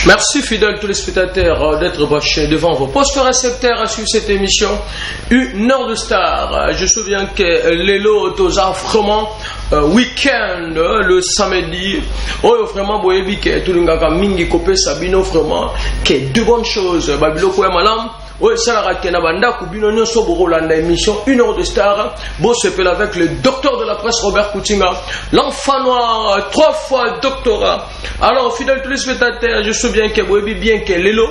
Merci fidèles téléspectateurs d'être branchés devant vos postes récepteurs à suivre cette émission Une heure de star. Je me souviens que Lelo Toza vraiment week-end le samedi. Oh vraiment boyebi que tout le monde mingi kopé sabino vraiment que deux bonnes choses. Babilo ko malam. Oui, c'est la rakena banda kubino nyoso borolanda émission Une heure de star. Bon s'appelle avec le docteur de la presse Robert Coutinga, l'enfant noir, 3 fois doctorat. Alors fidèles téléspectateurs, je sais bien que vous avez bien que Lelo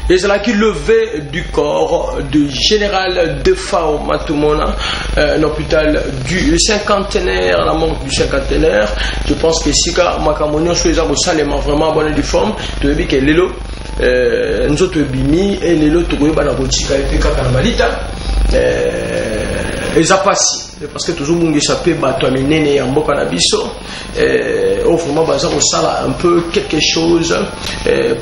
et c'est là qui levait du corps du général Defao Matumona, l'hôpital du cinquantenaire, la mort du cinquantenaire. Je pense que si Makamonio Sueza Salema vraiment bonne de forme, tu as vu que Lelo nous autres bimi et Lelo tu vois bana botika et puis Kakamalita et Zapasi. Parce que toujours monde s'appelle bato minene ya mboka na biso vraiment baza ko sala un peu quelque chose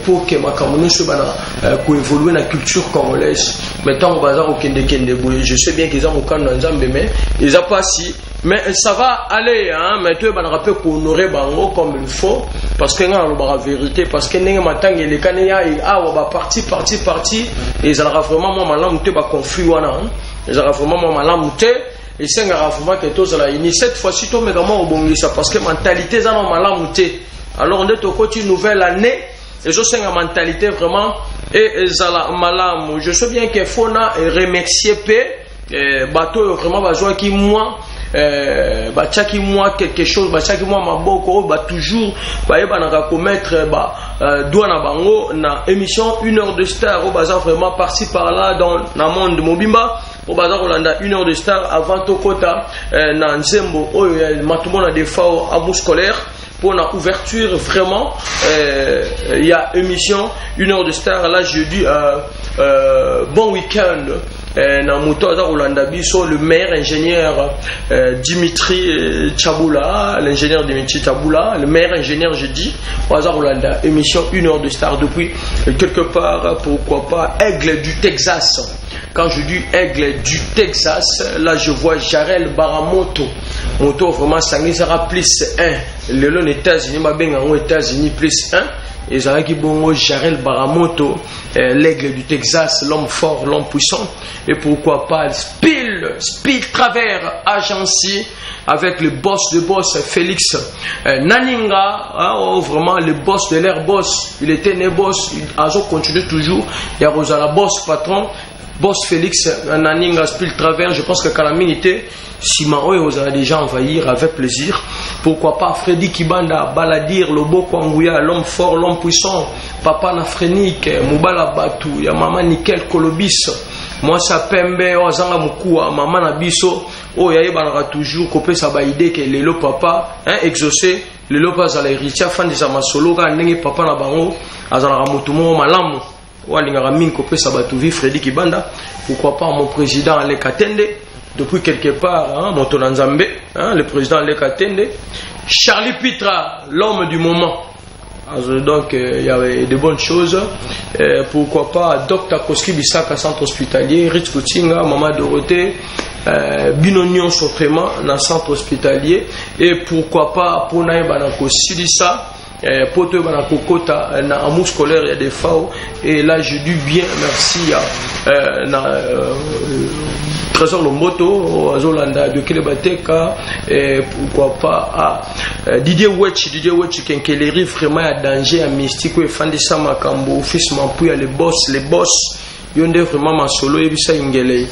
pour que makamono soit bana ko évoluer na culture congolaise mais tant baza ko kende boye je sais bien qu'ils ont aucun nzambe mais ils a pas si mais ça va aller hein mais tu bana rappel ko honorer bango comme il faut parce que nga la vérité parce que ndenge matanga les kanaya awa ba parti et ils aura vraiment moi malamu te ba conflit wana ils aura vraiment moi malamu te. Et c'est un raffourement que tous la ini cette fois-ci tout mais comment au bon ça parce que mentalité ça non malamouté alors on est au côté nouvelle année et je sais une mentalité vraiment et ça la malam je sais bien que Fona remercier pe bateau vraiment besoin qui moi bachaki moi quelque chose bachaki moi maboko ba toujours ba yeba commettre doit na bango na émission Une heure de star au bazar vraiment par-ci par-là dans le monde de Mobimba au bazar Rolanda Une heure de star avant Tokota na Nzembo matumo na defao à scolaire pour la ouverture vraiment il y a émission Une heure de star là jeudi bon week-end na moto za Rolanda biso le maire ingénieur Dimitri Chaboula l'ingénieur Dimitri Chaboula le maire ingénieur jeudi za Rolanda émission Une heure de star depuis quelque part pourquoi pas Aigle du Texas. Quand je dis Aigle du Texas, là je vois Jarel Baramoto. Moto vraiment sangi sera plus 1. Le long États-Unis, ma benga aux États-Unis plus 1. Et ça qui bon Jarel Baramoto, l'Aigle du Texas, l'homme fort, l'homme puissant. Et pourquoi pas Speed Travers Agency avec le boss de boss Félix Naninga, hein, vraiment le boss de l'air boss. Il était né boss, il a continué toujours. Il y a Rosala boss patron. Boss Félix Naninga Speed Travers, je pense que Kalamine était Simao et vous allez déjà envahir avec plaisir. Pourquoi pas Freddy Kibanda, Baladir, Lobo Kwangouya, l'homme fort, l'homme puissant, Papa Nafrenik, Moubala Batou, ya Maman Nickel Kolobis, moi ça Pembe, Ozanga Mukua, Maman Nabiso, oh ya yeba toujours copé sa ba idée que Lelo Papa, hein, exaucé, Lelo pas à l'héritier, fan de sa masolo, Nenge Papa Nabango, Azala Ramutumo Malamu. Freddy Kibanda, pourquoi pas mon président Alekatende, depuis quelque part, hein, mon Tonanzambe, hein, le président Alekatende, Charlie Pitra, l'homme du moment. Alors, donc il y avait de bonnes choses. Pourquoi pas Dr Koski Bisaka, centre hospitalier, Rich Kutinga, Maman Dorothée, Binonion Sofrema, dans le centre hospitalier. Et pourquoi pas Ponaï Banako Sidissa. Poto bana kokota na amour scolaire il y a des FAO et là je dis bien merci à na Trésor Lomboto Azolanda de Kelebateka et pourquoi pas à Didier Wetch Kenkeleri vraiment à danger à mystique et Fandisa Makambo fils Mampouya les boss yonde vraiment ma solo et bisa ingele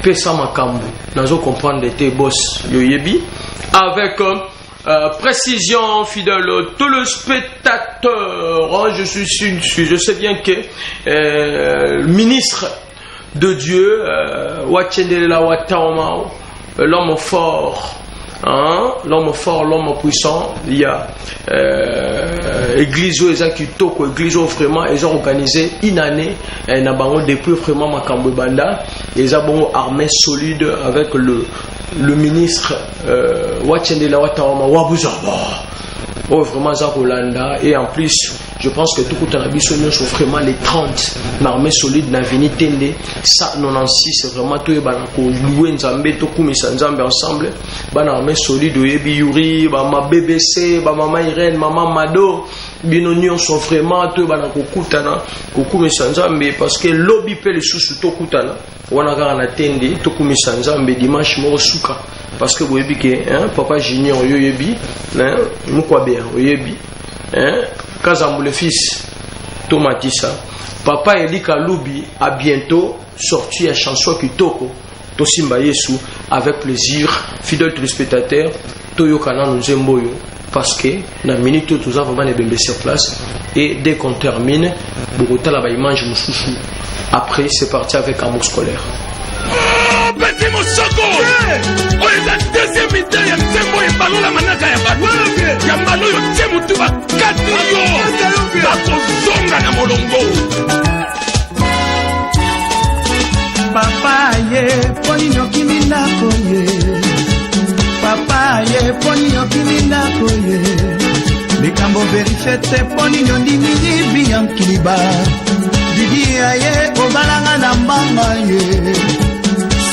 pesa Makambo nazo comprendre tes boss yoyebi avec précision fidèle tout le spectateur je sais bien que le ministre de Dieu Wachendela Wataoma l'homme fort hein, l'homme fort l'homme puissant il y a église Ezakitoko église vraiment ils ont organisé une année na bango depuis vraiment Makambo Banda ils ont armée solide avec le ministre Wachendela Wataoma Wabuzaba oh vraiment ça Rolanda et en plus je pense que tout le monde sont vraiment les 30 l'armée solide n'a venu tendre ça 96 c'est vraiment tout banako louer nzambe to kumisa nzambe ensemble ban armée solide yebi yuri ba ma BBC ba mama Irène maman Mado bino nyonso vraiment to bana kokutana kokumisa Nzambe parce que lobby pe le susu to kutana wana kaka na tende to kumisa Nzambe dimanche mo suka parce que boyebi ke papa Junior yo yebi mukwa bien oyebi Kazambu le fils Tomatissa papa Elika Lubi a bientôt sorti la chanson Kitoko Tosimba Yesu avec plaisir fidèle téléspectateur Toyokana Nzemboyo parce que na minute tout ça vraiment les sur place et dès qu'on termine Bogota la image mususu après c'est parti avec amour scolaire. Petit Moussoko, on est la deuxième idée, il y a Nzembo et Balo la manaka ya Balo. Il y a Balo yo Tchemutu ba 4 millions. Bako zonga na molongo. Papa ye poni no kiminda koye. Papa ye poni no kiminda koye. Likambo verifete poni no ndimini biyankiliba. Didi ye obalanga na mbanga ye.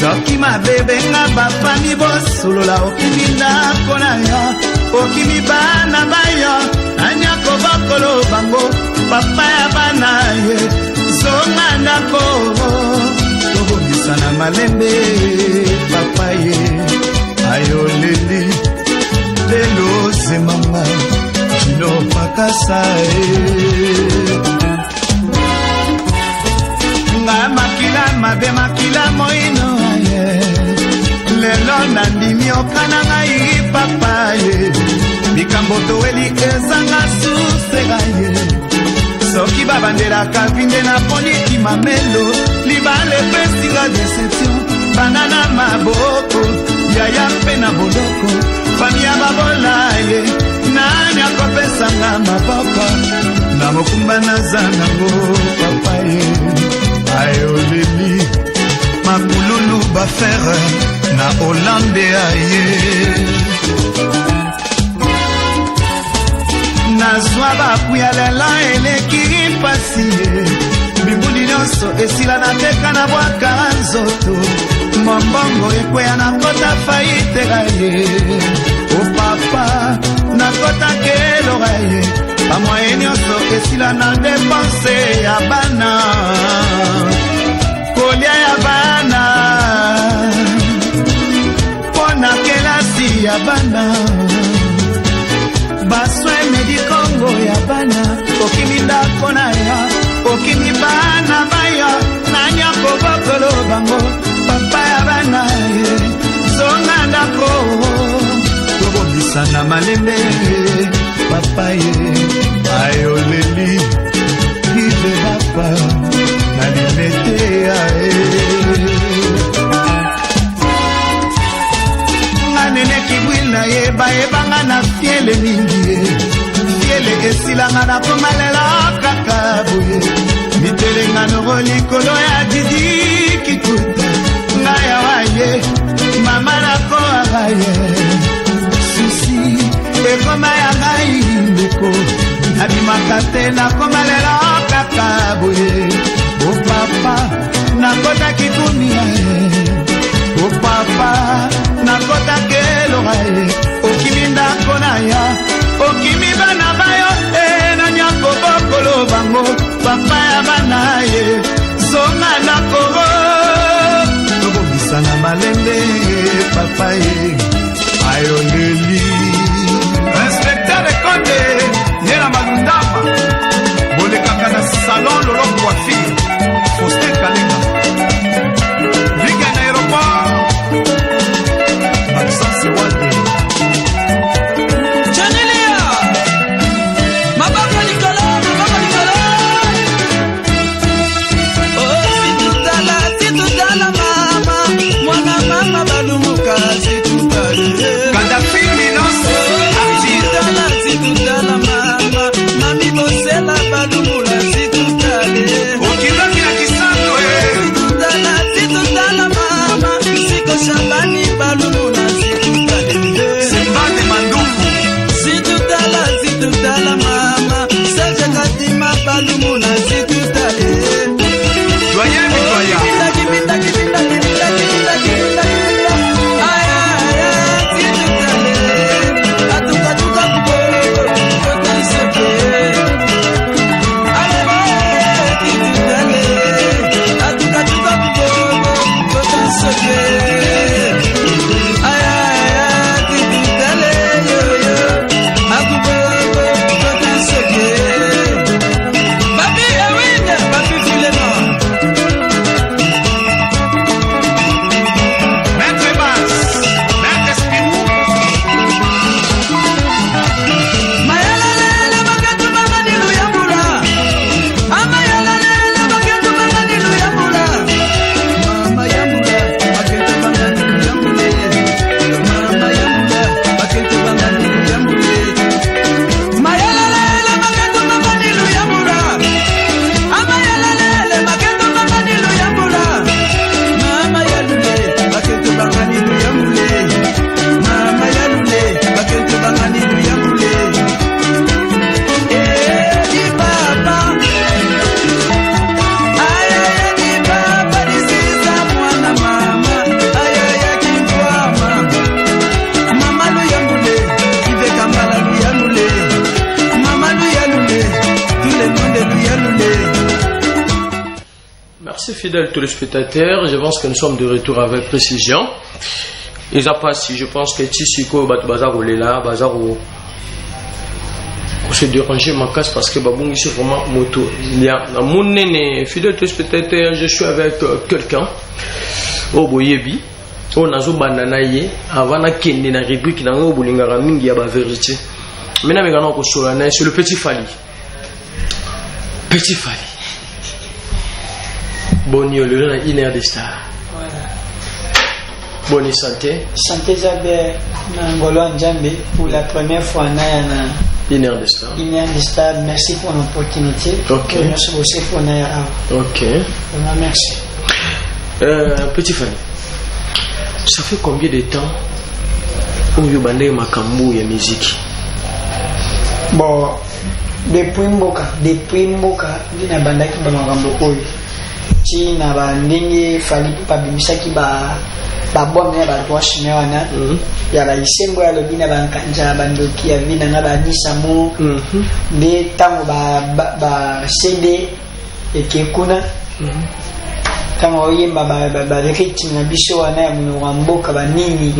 Soki mabebe nga bafami bosolola okiminda kona ya. Okimi bana bayo anyako bakolo bango. Papa ya bana ye zonga ndako. Sana malembe papa ye ayoleli lelo semanga chino pakasa nga makila mabe makila moino ye lelo nandimi okana ngai papa ye mikambo toeli ezanga susega ye soki babandela kavinde na poni kimamelo libale pesinga deception banana maboko yaya mpe na boloko famia babola ye nani akopesanga maboko na mokumba naza nango papa ye ayoleli makululu bafere na Hollande aye nazwa bakuya lela eleki pasi bibuli nyonso esila na teka na bwaka nzoto mombongo ekweya na kota faiteka ye o papa na kota keloga ye bamwaye nyonso esila na depense ya bana kolia ya bana pona kelasi ya bana baswe medikongo ya bana okiminda kona ya okimi bana baya nanya kobokolo bango papa ya bana ye zonga ndako tobobisana malembe papa ye ayoleli ibe papa na limete ya nene kibwila ye bayebanga na fiele mingi ye fiele esilanga na komalela kaka boye mitelenga noro likolo ya didi kikuta ngaya waye mama nako agaye susi ekoma ya ngai ndeko nabimaka te nakomalela kaka boye o papa nakota kikumia ye o papa nakota keloga ye okimi ndako na ya okimi bana bayo na nyako bokolo bango papa ya bana ye zonga ndako tobobisana malembe papa ye ayoleli inspecteur de Konde yena malundama bolekaka na salon lolo coiffure Faustin Kalinga Liga na aéroport Maxence Wade Janelia Mabaka Nicola Oh si tutala mama mwana mama balumuka si tutala Kadhafi Minos si tutala mama mami bosela balumula si tutala Okilaki na Kisando si tutala mama siko shambani balumula si tutala Simbade Manduku si tutala mama Serge Katima balumula si tutala Doyen Mitoya Atuka kubo, Merci fidèles téléspectateurs, je pense que nous sommes de retour avec précision. Et ça passe, je pense que Tissiko Bazar ou Lela, Bazar ou se déranger ma casse parce que Babung ici vraiment moto. Il y a mon néné, fidèle téléspectateur, je suis avec quelqu'un au Boyebi, au Nazo Bananaye, avant la Kende na rubrique na ngo bolingara mingi ya ba vérité. Maintenant ko solana c'est le petit Fali. Petit Fali. Bonne le na une heure de star. Bonne santé. Santé Zabe Nangolo Njambe pour la première fois na une heure de star. Une heure de star, merci pour l'opportunité. Ok. Merci aussi pour Naya. Ok. Merci. Petit Fali. Ça fait combien de temps où vous bandez makambu ya musique? Bon, depuis Mboka, dina bandaki ba makambo oyo. Ti na ba ndenge Fali pa bimisaki ba bombe ba toashi ne wana. Ya ba isembo ya lobina ba nkanja bandoki ya vina na ba nisamu. Nde tango ba CD ekekuna. Kama oyemba ba rekiti na biso wana ya mboka ba nini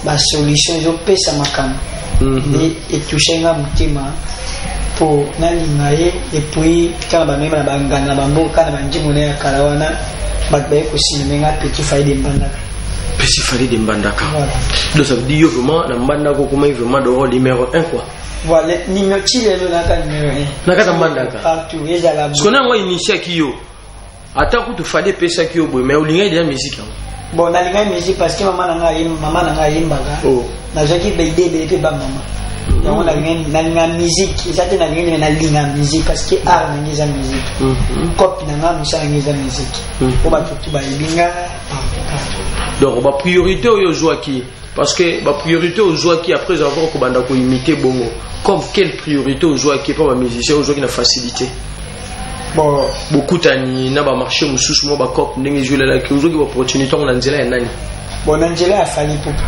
ba solution zo pesa makambo et toucher nga mutima pour nalinga ye et puis kama ba mema ba ngana ba mboka na banjimo na ya karawana ba ko sinemenga Petit Fali de Mbandaka. Petit Fali de Mbandaka. Donc ça veut dire vraiment na Mbandaka comment vraiment de rôle numéro 1 quoi. Voilà, numéro le naka numéro 1. Naka Mbandaka. Partout ezala. Parce qu'on a moi initié qui yo. Attends que tu fallait pesa qui yo mais au lien de la musique. Bon, na linga musique parce que maman nanga yimbaga. Oh. Na jaki bebe ba mama. Donc on a linga musique, ça te na linga musique parce que art na linga musique. Copie na musa linga musique. Ko ba tout ba linga. Donc ba priorité au Joaki parce que ba priorité au Joaki après avoir ko banda ko imiter bongo. Comme quelle priorité au Joaki pour ba musicien au Joaki na facilité. Bon, beaucoup tani na ba marché mususu mo ba cop ndenge jule la ki uzoki opportunité on nzela ya nani. Bon, nzela a Fali Poupa.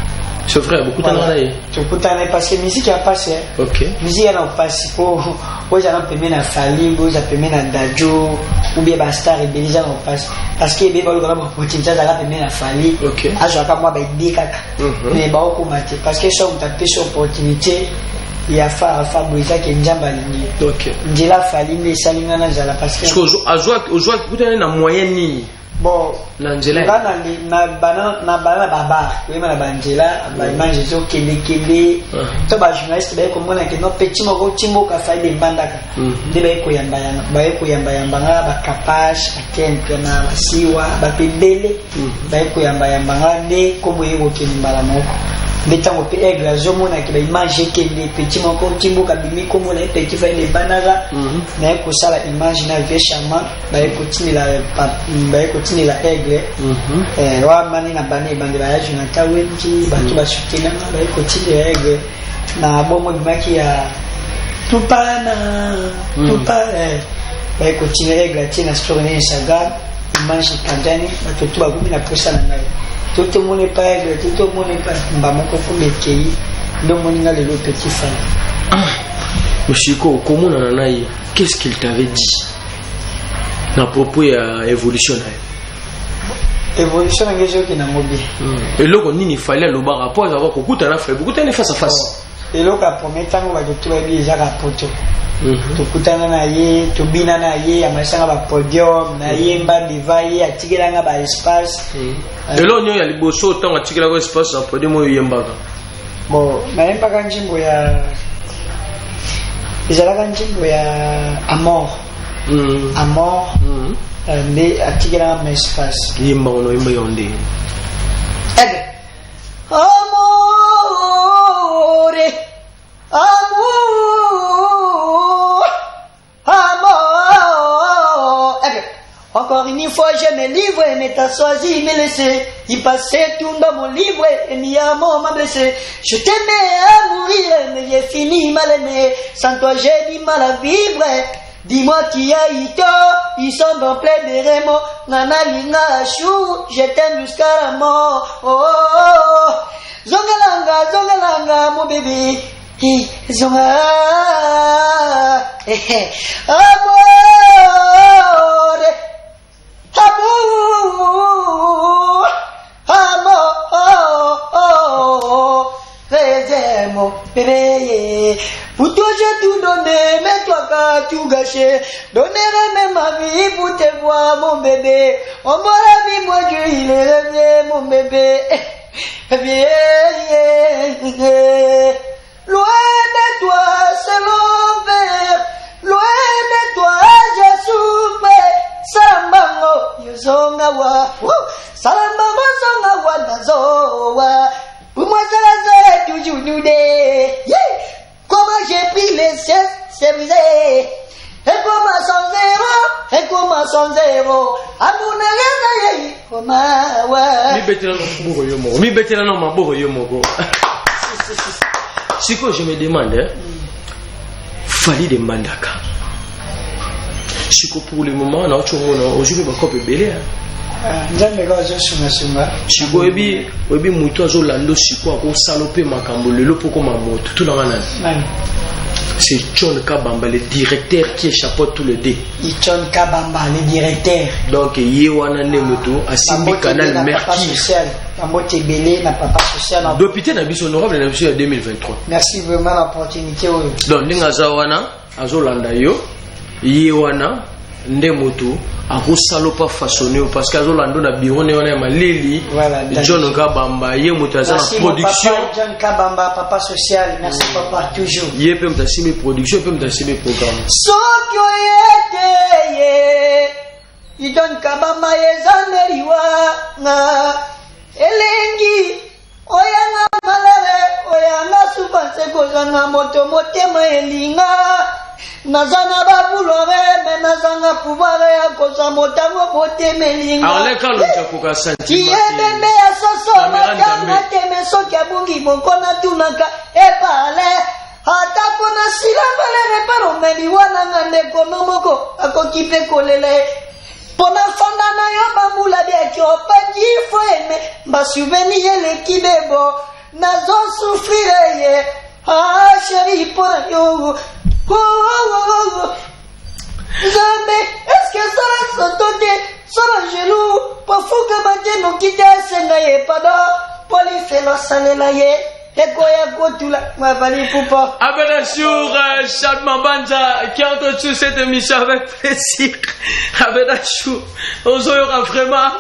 C'est vrai, beaucoup tani na. Tu pourtant parce que musique a passé. OK. Musique a passé pour oza na pemena na Fali, oza pemena na Dajo, ou bien ba star et déjà na passe parce que be ba lo ba opportunité za la pemena na Fali. OK. Azo ka moi ba dikaka. Mais ba ko mate parce que ça on t'a pêché opportunité. Il y a Fabriza qui est njamba lingi. OK. Njela Fali ne salinga na zala parce que azwa kutana na moyen ni. Bon, na njela. Na bana baba, oui na banjela, ba image zo kele. To ba journaliste ba ko mona ke no petit moko timbo ka Fali de Mbandaka. De ba ko yamba ba kapash, attempt na basiwa, ba pembele. Ba ko yamba ne ko boye ko kimbala moko. Betango pe aigle zomo na ke ba image ke le petit moko timbo ka bimi ko mona Petit Fali de Mbandaka. Na ko sala image na vechama, ba ko tinila la aigle wa mani na bane bande ba yaji na tawenji batu ba shukina ba continue la aigle na bomo bimaki ya tupana ba continue la aigle tina story na Instagram image kandani batu tu ba gumi na posa na ngai toto mone pa aigle toto mone pa mbamo ko kumekei ndo moni na le Petit Fali. Monsieur Ko komona na nai qu'est-ce qu'il t'avait dit na propos ya évolution évolution ngezo ki na mobi eloko nini fallait le bar rapport avoir kokuta na frère kokuta ne face à face eloko a promettango ba to bi za rapoto to kutana na ye to bina na ye amasanga ba podium na ye mba divai atigiranga ba espace elo nyo ya liboso tango atigiranga ba espace na podium yo yembaka bon na yembaka njimbo ya izalaka njimbo ya amor mais atigiranga ma espace yemba ono yemba yonde Encore une fois je me livre et mais t'as choisi me laisser y passer tout dans mon livre et mi amour m'a blessé. Je t'aimais à mourir mais j'ai fini mal aimé. Sans toi j'ai du mal à vivre. Dis-moi qui a eu tort, ils sont en plein de remords. Nana linga chou, je t'aime jusqu'à la mort. Oh, oh, oh. Zongalanga, mon bébé. Zonga, amor, amor. bébé. Pour toi j'ai tout donné, mais toi qu'as tout gâché. Donnerai même ma vie pour te voir, mon bébé. On m'a la vie, moi Dieu, il est revenu, mon bébé. Loin de toi, c'est l'envers. Loin de toi, j'ai souffert. Salambango, yozongawa. Salambango, zongawa, nazowa. Pour moi, c'est toujours nous deux. Comment j'ai pris les cieux, c'est brisé. Et comment sans zéro, et comment sans zéro. Amour n'a rien d'ailleurs. Comment, ouais. Mi betela no maboko yo moko. Siko je me demande, Fally de Mbandaka. Siko pour le moment, on a autre chose, aujourd'hui on va couper belé. Nzambe kwa zo sunga. Siko ebi muto azo lando siko ako salope makambo lelo poko mamoto tout dans la. C'est John Kabamba, le directeur qui chapeaute tout le dé. John Kabamba, le directeur. Donc, Yewana Nemoto, Asimbi Canal Merki. Député Nabis honorable en 2023. Merci vraiment l'opportunité. Donc, Ningazawana, Azolanda Yo, Yewana, Nemoto, Arosalopa façonné parce qu'Azolando na bureau néoné Malili, John Kabamba, Yemoto Azana production. John Kabamba, papa social, merci papa, toujours. Yepem Tassimi production, Yepem Tassimi programme. Sokyo yete, John Kabamba yezaneriwa, elengi, oyanga malere, oyanga supanse kozanga moto motema elinga. Nazana babulore me nazanga pouvoir ya koza motango botemelinga. Arleka lonja koka sentiment. Tiembe ya soso matanga teme soki abungi mokona tunaka epale. Ata kona silamba le reparo meliwana ngande kono moko akokipe kolele. Pona fanda na yo bambula bia kiopa jifo eme ba souvenir le kibebo nazo souffrir ye. Ah chérie pour yo. Jamais, est-ce que ça reste sauté, ça va gelou, pour fou que ma dieu nous quitte, c'est naïe, pardon, pour lui faire la salle naïe, et quoi y'a quoi tout là, ma valise poupa. Abedachur, Chad Mabanja, qui a entretenu cette émission avec plaisir. Abedachur, on aura vraiment,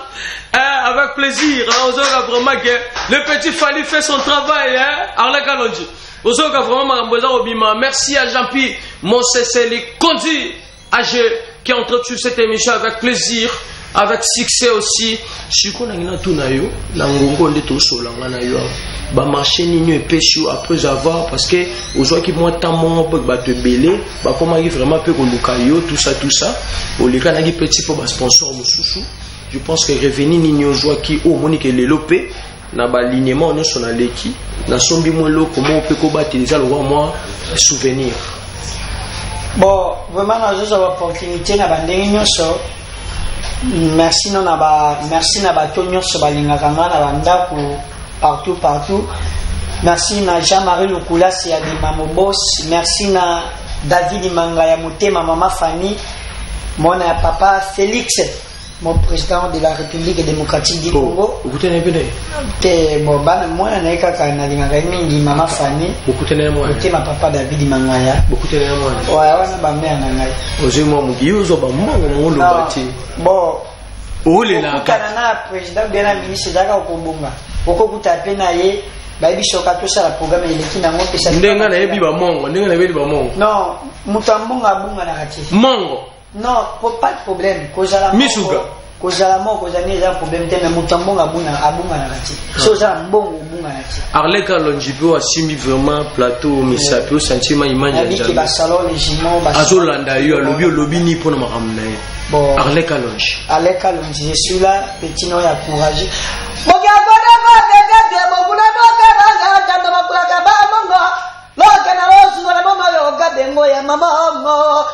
avec plaisir, on aura vraiment que le petit Fally fait son travail, Arlek Alonji. Merci à Jean-Pierre Monsesseli Kondi AG qui a entretenu cette émission avec plaisir, avec succès aussi. Si on a une tournayo, l'angongo de tout seul, on a eu ba marché ni epeshu après avoir parce que aujourd'hui qui moi tamo ba te belé, ba comment il vraiment peut kolukayo tout ça. Au lika na petit pour ba sponsor mususu. Je pense que revenir ni joie qui au monique lelopé na balignement nous son aleki na sombi mwelo comment on peut combattre le roi moi souvenir. Bon vraiment na jozo opportunité na bandenge nyonso. Merci na ba to nyonso balingaka nga na banda partout. Merci na Jean-Marie Lukula si ya de Mamobos, merci na David Mangaya Mutema mama Fanny, mon papa Félix, mon président de la République démocratique du Congo. Vous tenez bien. Bon, moi, je suis un maman Fanny. Beaucoup tenez moi. Je ma papa David Mangaya. Beaucoup tenez moi. Ouais, ma mère Nangaya. Oje moi mugiyo zo ba mo lo bati. Bon. Ole la ka. Kana président de la ministre daka okobonga. Okokuta pe na ye. Baby soka to sala programme eleki na ngompe sa. Ndenga na yebi ba mongo, ndenga na yebi ba mongo. Non, mutambonga bunga na kati. Mongo. Non, pas de problème. Kozala Misuga. Kozala mo kozani eza problème te mais mutambonga bunga abunga na kati. Soza mbongo bunga na kati. Arleka Lonjibo asimi vraiment plateau misapo sentiment image ya. Abi ki ba salon les jimons ba. Azolanda yo lobi ni pona makamna. Bon. Arleka Lonji. Arleka Lonji, je suis là, petit nom ya courage. Moga boda ba de mokuna boka ba tanda makula ka ba mongo. Loka na rosu na mama yo ga bengo ya mama ngo.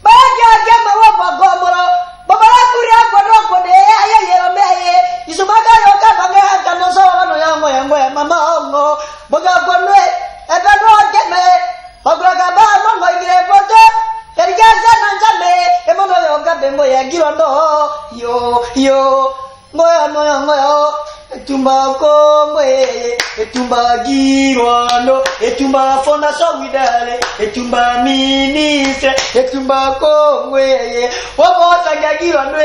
Ba ga ma wa ba gomoro. Baba la kuria ko de ya yero meye. Isumaga yo ka ba ga tanda so no yango ya mama ngo. Moga bonwe e ba no de me. Bakula ka ba mongo igire poto. Erigaza nanjame e mono yo ga bengo ya girondo. Yo. Ngoya. Etumba Kongwe, Etumba Girondo, Etumba Fondation Widale, Etumba Ministre, Etumba Kongwe, Obosa Girondo,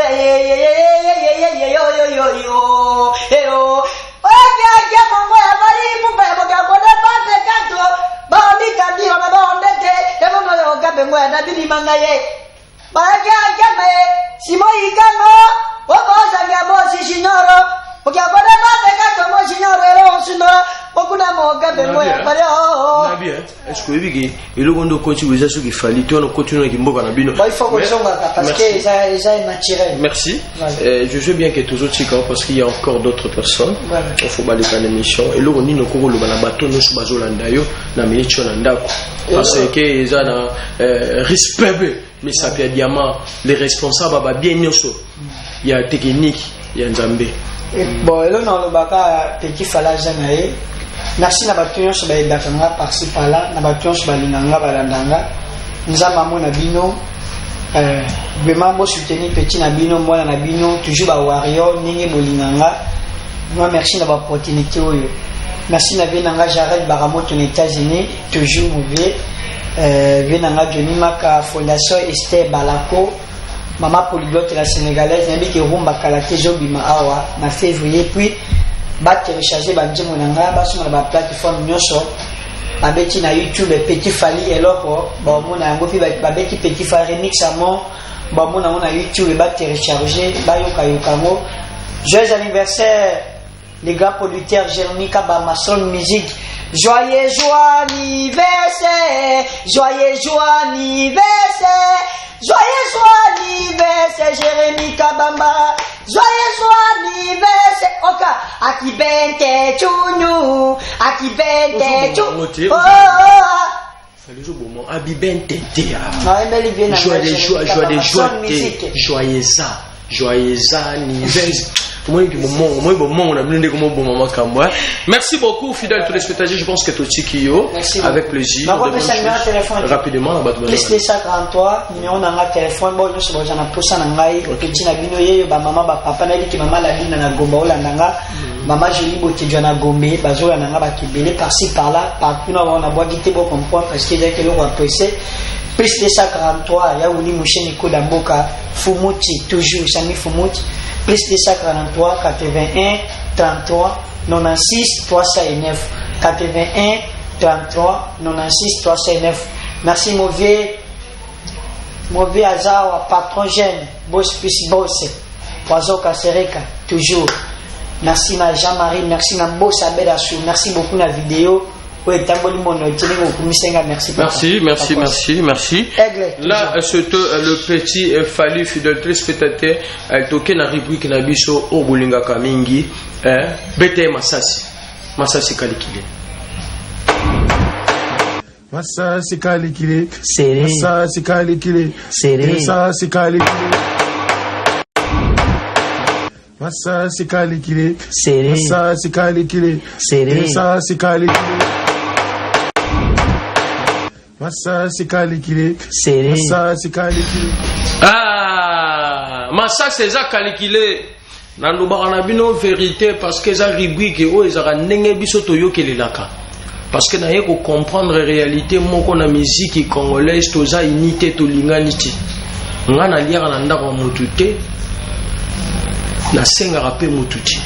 yo. Oya, Mongo, Bari, Mumba, Boga, Pate, Canto, Bondi, Candio, Bondete, Evono, Gabengo, Nabili Mangaye, Baga, Simo Igano, Obosa Gabosi, Signoro, Boga, Pate, Canto, Monsignore, Signora, Bokuna Moga, Bengo, Bien. Est-ce que vous avez dit que continue à ce qu'il fallait continuer avec Mboka Nabino? Il faut que parce que ça est naturel. Merci. Je veux bien que tous autres parce qu'il y a encore d'autres personnes. Il faut aller dans l'émission. Et là, on dit que nous avons un bateau, nous sommes dans la minute parce que ils ont un respect. Mais ça peut diamant. Les responsables bien nous. Il y a technique, il y a un Zambé. Bon, et là, on a petit falage. Merci na batuyon so ba edakanga par-ci par-là na batuyon so ba linganga balandanga nzamba mo na bino vraiment bo soutenir petit na bino mwana na bino toujours ba warrior ningi bolinganga moi merci na ba opportunité oyo merci na benanga Jared Baramoto aux États-Unis toujours mauvais benanga Johnny Maka Fondation Esther Balako Mama Polyglotte la sénégalaise nabi ke rumba kalaté jobima awa na février puis ba télécharger ba ndimo nanga ba sur la plateforme nyoso ba beti na YouTube Petit Fally eloko ba mona yango pi ba beti Petit Fally remix amo ba mona na YouTube ba télécharger ba yoka mo joyeux anniversaire les grands producteurs Jérémy Kaba Mason Musique joyeux anniversaire Jérémy Kabamba joyeux anniversaire Oka akibente chunu akibente chunu Salut au moment abibente joyeux anniversaire. Merci beaucoup, fidèles téléspectateurs. Je pense que tout Tikio, avec plaisir. Rapidement, plus de 143, numéro dans le téléphone. Bon, je suis dans la poche en anglais. Petit na bino ye, ba maman, ba papa na dit que maman la dit na gomba olandanga. Maman joli boté jana gombe, bazo olandanga ba kibele par-ci par-là. Partout on a bois guité pour comprendre parce que dès que l'on va presser. Plus de 143, il y a Ouli Mouché Nico Damboka, Fumuti, toujours Sami Fumuti. Plus de 143, 81, 33, 96, 309. 81, 33, 96, 309. Merci, mauvais hasard, patron jeune, boss plus boss. Poisson Kassereka, toujours. Merci, ma Jean-Marie, merci, ma boss Abedasou, merci beaucoup, la vidéo. Merci. Là, le petit Fally fidèle téléspectateur, elle toque na rubrique na biso au Bolinga Kamingi, Bete Masasi Kalikile. Masasi Kalikile. Massa c'est ça calculé. Nandouba na bino vérité parce que ça rubrique o ezaka ndenge biso toyokelelaka. Parce que naye ko comprendre réalité moko na musique congolaise toza unité tolinganiti. Ngana liaka na ndako mutute. Na senga rapé mututi.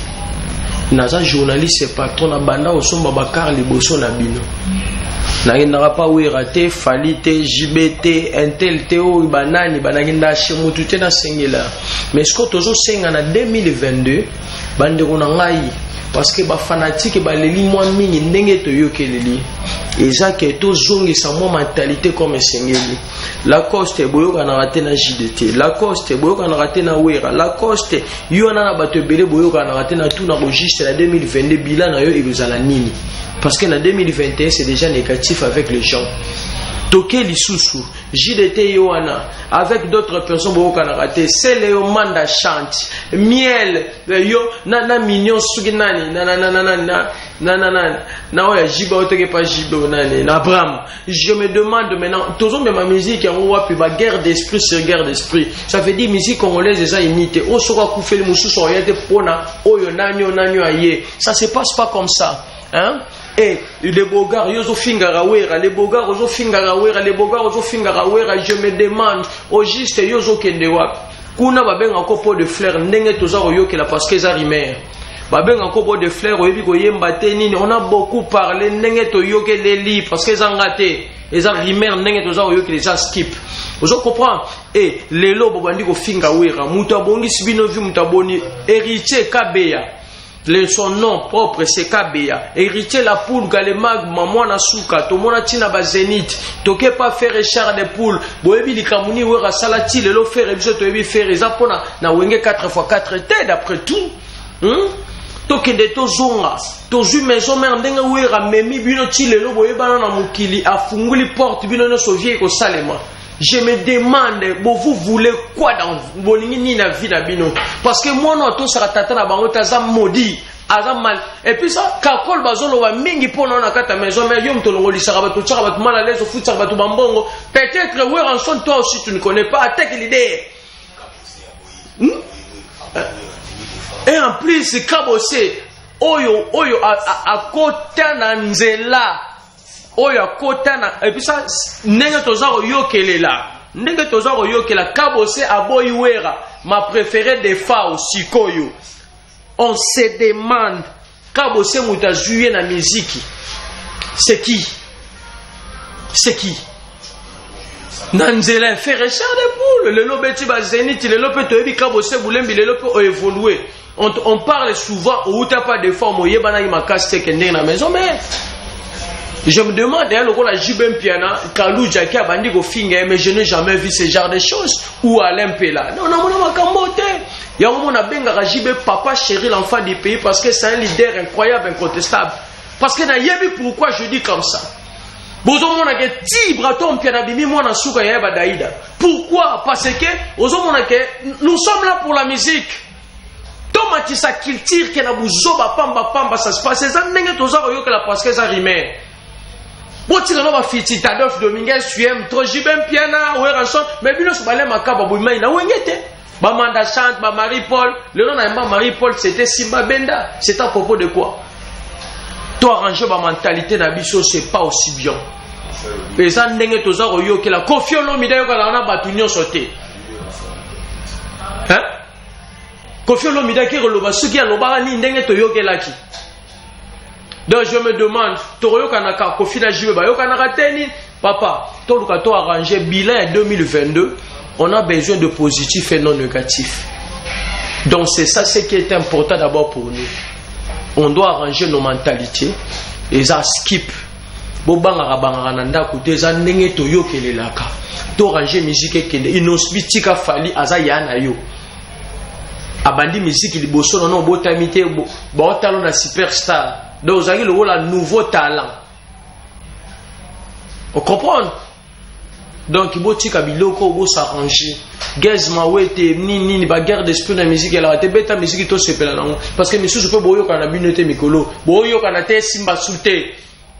Naza journaliste patron na banda osomba bakar liboso na bino. Na pas où raté Falité JBT Intel Théo banani banagenda chemutu tena sengela mais ce que tozo senga na 2022 bande ko ngai parce que ba fanatique ba leli moi mingi ndenge to yokeleli eza ke to zongi sa mo mentalité comme sengeli Lacoste boyoka na raté na JDT Lacoste boyoka na raté na Wera Lacoste yo na bato belé boyoka na raté na tout na registre la 2022 bilan na yo ebuzala nini parce que en 2021 c'est déjà négatif avec les gens. Toké Lisusu, JDT Yoana, avec d'autres personnes, c'est Léo Manda chante, miel, yo, nana mignon, suginani, nana, na oya jiba oteke pas jiba nani na Abraham. Je me demande maintenant toujours même ma musique en wa puis ba guerre d'esprit sur guerre d'esprit. Ça veut dire musique congolaise eza unité. O soka kufeli mususu oyete pona oyo nanyo aye. Ça se passe pas comme ça, hein? Et les bogards yozo fingara wera, les bogards ozo fingara wera, les bogards ozo fingara wera. Je me demande au juste yozo kende wapi. Kuna babenga kopo de fleurs ndenge toza oyokela parce que za rimer. Babenga kopo de fleurs oyebi ko yemba te nini. On a beaucoup parlé ndenge toyokele li parce que za ngate. Eza rimer ndenge toza oyokela za skip. Ozo comprendre? Et lelo bobandi ko finga wera. Mutabongi sibino vi mutaboni héritier Kabeya. Son nom propre c'est Kabeya. Héritier la poule galemag mamwana suka tomona tina ba zénith toke pas faire char de poule boyebi likamuni wera salati lelo faire biso toyebi faire ezapona na wenge 4x4 tête d'après tout. Toke de tozonga tozu maison mère ndenge wera memi bino ti lelo boyebana na mukili afunguli porte bino no soviet ko salema. Je me demande, vous voulez quoi dans Bolingi na vie na bino? Parce que moi, non, tout ça, tata na bango, taza maudit, aza mal. Et puis ça, kakol bazolo wa mingi pona na kata maison, mais yom tolongo lisara bato, tchara bato mal à l'aise, au foot, tchara bato bambongo. Peut-être, ouais, en son, toi aussi, tu ne connais pas, attaque l'idée. Et en plus, c'est kabossé, oyo, a kota na nzela. Oya kota na et puis ça ndenge toza oyokelela ndenge toza oyokela kabose aboyiwera ma préférée des fa aussi koyo. On se demande kabose mutazuye na musique c'est qui Nanzela fait Richard de Poule le lobeti ba Zenith le lopeto ebi kabose bulembi le lope évoluer. On parle souvent ou t'as pas de forme oyebana imakase kende na maison mais je me demande, le Jibem Piana, Kalou Jackie a bandi go finger, mais je n'ai jamais vu ce genre de choses. Ou Alain Pela. Non, on a camboté. Il y a un moment, on a benga Jibem, papa chéri, l'enfant du pays, parce que c'est un leader incroyable, incontestable. Parce que pourquoi je dis comme ça. Pourquoi? Parce que nous sommes là pour la musique. Tomatisa culture qui n'a pas pamba, ça se passe. C'est ça, parce que ça rime. Botira no ba fiti Adolphe Dominguez suem Trojibem Piana ou ranson mais bino so balé makaba boima ina wengete ba manda chante ba Marie Paul le nom na Marie Paul c'était Simba Benda c'est à propos de quoi toi arranger ba mentalité na biso c'est pas aussi bien pesa ndenge toza oyokela Koffi Olomide yoka na batunyo sauté hein Koffi Olomide ki roloba ce qui a loba ni ndenge toyokela ki. Donc je me demande, papa, to arrangé bilan 2022, on a besoin de positif et non négatif. Donc c'est ça ce qui est important d'abord pour nous. On doit arranger nos mentalités et ça skip. Bobanga bangana ndakuté za ndenge toyokelelaka. To arranger musique kende inospitika fali aza yana yo. Abandi musique liboso non botamité bo talon na superstar. Donc, vous avez le nouveau talent. Vous comprenez? Donc, il faut s'arranger. Gazma, ni bagarre d'esprit de la musique, elle a été bête, la musique, tout se pèle. Parce que, monsieur, je peux boyo quand on a binete mikolo. Boyo quand on a été simba souté.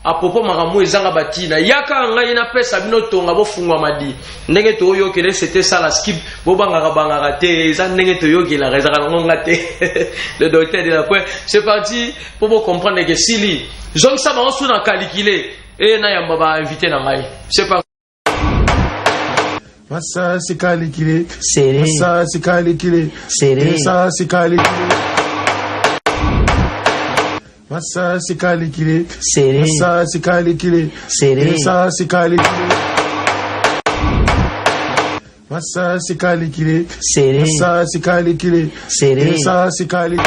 À propos, maramou, ezanga batina. Yaka, nga, yena pesa, bino tonga, bo fungwa madi. Nenge to yo, kele, c'était ça la skip. Bo bangara bangara te. Zan nenge to yo, kele, rezara ngonga te. Le docteur de la pointe. C'est parti pour vous comprendre que si li. Zong sa ba, on sou na kalikile. Et na yamba ba invité na ngai. C'est parti. Massa, c'est kalikile. C'est Massa, c'est kalikile. C'est Massa, c'est kalikile. Massa c'est kalikile, massa c'est kalikile, massa c'est kalikile, massa c'est kalikile, massa c'est kalikile, massa c'est kalikile.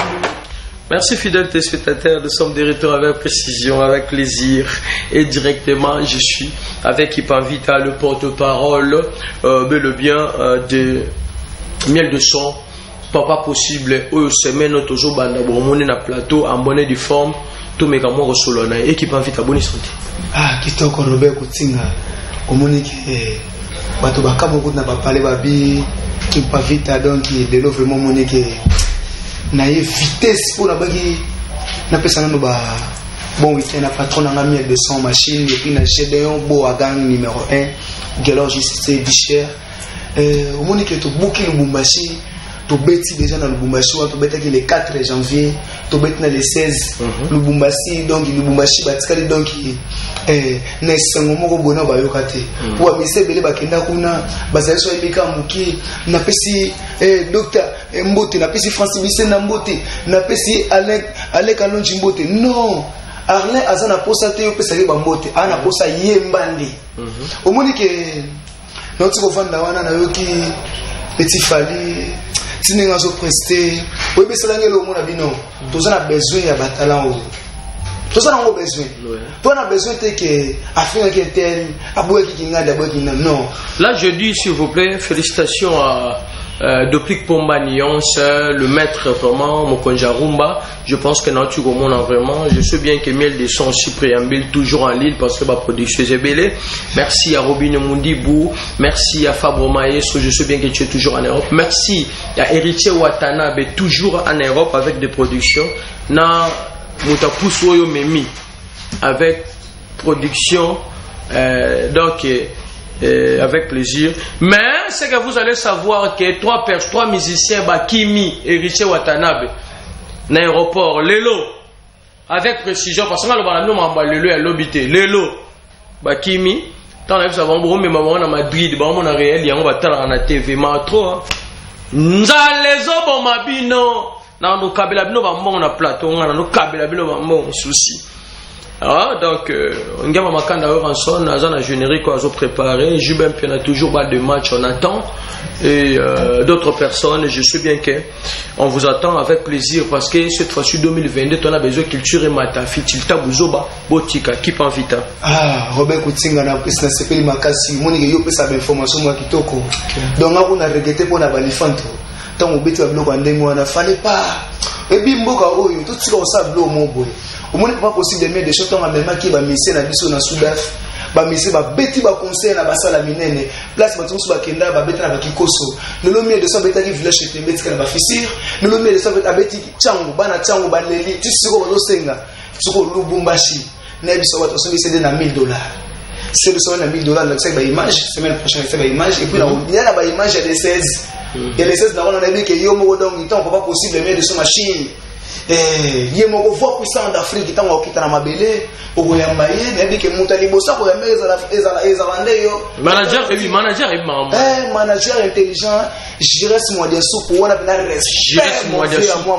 Merci fidèles téléspectateurs, nous sommes de retour avec précision, avec plaisir et directement je suis avec Ipavita, le porte-parole, bel et bien de Miel de Son. Pas possible au semaine toujours banda bon na plateau en bonne de forme tout mes gamo resolona équipe invite à bonne santé kitoko Robert Kutinga communique bato bakabo kuna ba parler babi qui pas vite donc de l'eau vraiment monique na vitesse pour la bagi na pesa no ba bon week-end à patron en ami de son machine et puis na Gédéon Bo à gang numéro 1 Gelor JCC Bichère au monde que to booking Lubumbashi to beti déjà dans Lubumbashi to beti le 4 janvier to beti na le 16 Lubumbashi donc Lubumbashi batikali donc na sango moko bona ba yokate pour mise bele bakenda kuna bazali so ebika muki na pesi docteur Mbote na pesi Francis Bisse na Mbote na pesi Alec Alonji Mbote non Arlen azana posa te pesa ke Mbote ana posa yembandi au monde que notre vanda wana na yoki petit fali tininga zo prester oui be selangé le monde bino tous on a besoin ya batalan o tous on a besoin toi on a besoin que afin que tel aboué qui ngada aboué qui non là je dis s'il vous plaît félicitations à Doplik Pomba Nyons, le maître vraiment Mokonja Rumba. Je pense que dans tout le monde vraiment. Je sais bien que Miel de son aussi préambule toujours en Lille parce que ma production est belle. Merci à Robin Mundibou, merci à Fabro Maestro. Je sais bien que tu es toujours en Europe. Merci à Héritier Watanabe toujours en Europe avec des productions. Na Mutapusoyo Memi avec production donc. Avec plaisir. Mais c'est que vous allez savoir que trois musiciens, Bakimi et Richie Watanabe, dans l'aéroport, Lelo, avec précision, parce que Lelo est l'obité, Lelo, Bakimi, tant que ça va, on va maman à Madrid, on a réel, on va t'aller à la TV, mais trop. Nzalezo bomabino, dans nos kabelabino, on a plateau, on a nos kabelabino, on souci. Ah, donc, on gagne ma canne d'ailleurs en son, on a générique qu'on a préparé. Jubin, puis on a toujours pas de match, on attend. Et d'autres personnes, je sais bien qu'on vous attend avec plaisir parce que cette fois-ci 2022, on a besoin de culture et mata, fitilta, bouzoba, botika, qui pan vita. Ah, Robert Koutinga na pesa sepeli makasi, moni yo pesa d'information moi kitoko. Donc, on a regretté pour na balifanto. Tant au bête blog en démo, on a fallait pas. Et bimboka oyo, tout ce qu'on sait blog mon boy. Au moins, pas possible de mettre des choses dans la même qui va misser na biso na Soudaf. Ba misser ba beti ba conseil na basala minene. Place ba tonso ba kenda ba beta na ba kikoso. Le lomier de so beta ki village te beti ka ba fisir. Le lomier de so beta beti changu bana changu ba leli. Tu siko ba senga. Siko Lubumbashi. Na biso ba to so misser na $1000. C'est le son na $1000 donc c'est ba image. Semaine prochaine c'est ba image et puis là il y a ba image de 16. Et les 16 on a dit que yo mo donc il temps pas possible de mettre sur machine. Yé moko voix puissant d'Afrique tant okita na mabele okoyamba ye na bike mutali bosa ko ya meza ezalande yo manager manager intelligent géresse moi des sous pour on a bien respect moi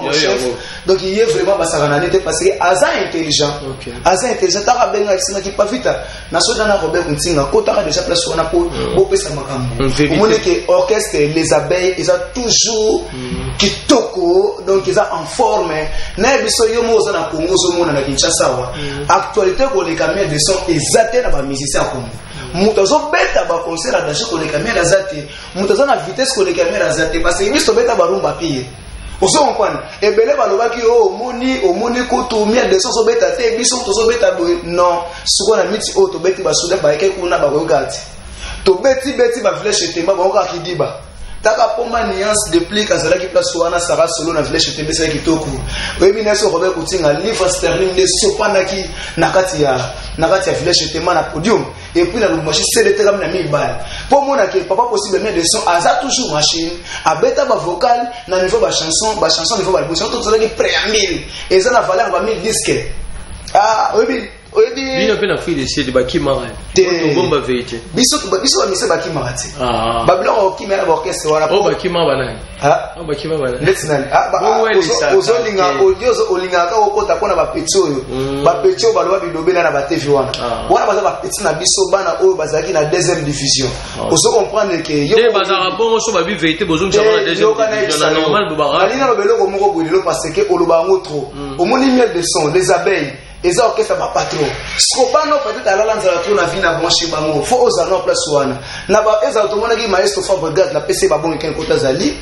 mon chef donc il est vraiment basakana nete parce que aza intelligent ta benga kisina ki pas vite na soda na Robert Ntinga ko ta déjà place on a pour pesa makambo au monde que orchestre les abeilles ils ont toujours kitoko donc ils ont en forme na biso yo moza na Congo zo mona na Kinshasa wa actualité ko les caméras de son exacté na ba musicien comme mutazo beta ba concert à danger ko les caméras zate mutazo na vitesse ko les caméras zate parce que biso beta ba rumba pied oso comprendre e belé ba lobaki o moni ko to miel de son so beta te biso to beta non suko na miti o to beti ba souda ba ke kuna ba ko gati to beti ba village te ba ko ki diba taka pomba nuance de pli kazala ki place wana sara solo na village te besa kitoko webi neso Robert Koutinga livre sterling de sopanaki nakati ya village te mana podium et puis na Lubumbashi c'est comme na mibal pour mona que papa possible mettre de son aza toujours machine a beta ba vocal na niveau ba chanson niveau ba chanson tout ça qui préambule et ça na valeur ba 1000 disques ah webi Bino pe na fille de chez Bakima. Bomba vérité. Biso ba mise Bakima te. Ah. Ba blanc qui met la orchestre wala. Oh Bakima bana. Ah, Bakima bana. National. Ah ba ozolinga olinga ka okota kona ba petit oyo. Ba petit ba loba bilobe na ba TV wana. Wana baza ba petit na biso bana oyo bazaki na deuxième division. Oso comprendre que yo bazara bon so ba bi vérité bozo msaba na deuxième division na normal bobara. Alina ba beloko moko boulilo parce que oloba ngotro. Au moni miel de son les abeilles. Les orchestres ba patron skopano peut-être à la lanza la tourna vina branché bango faut osa no place wana na ba eza automona ki maestro Fabregat la PC ba bon ken kota zali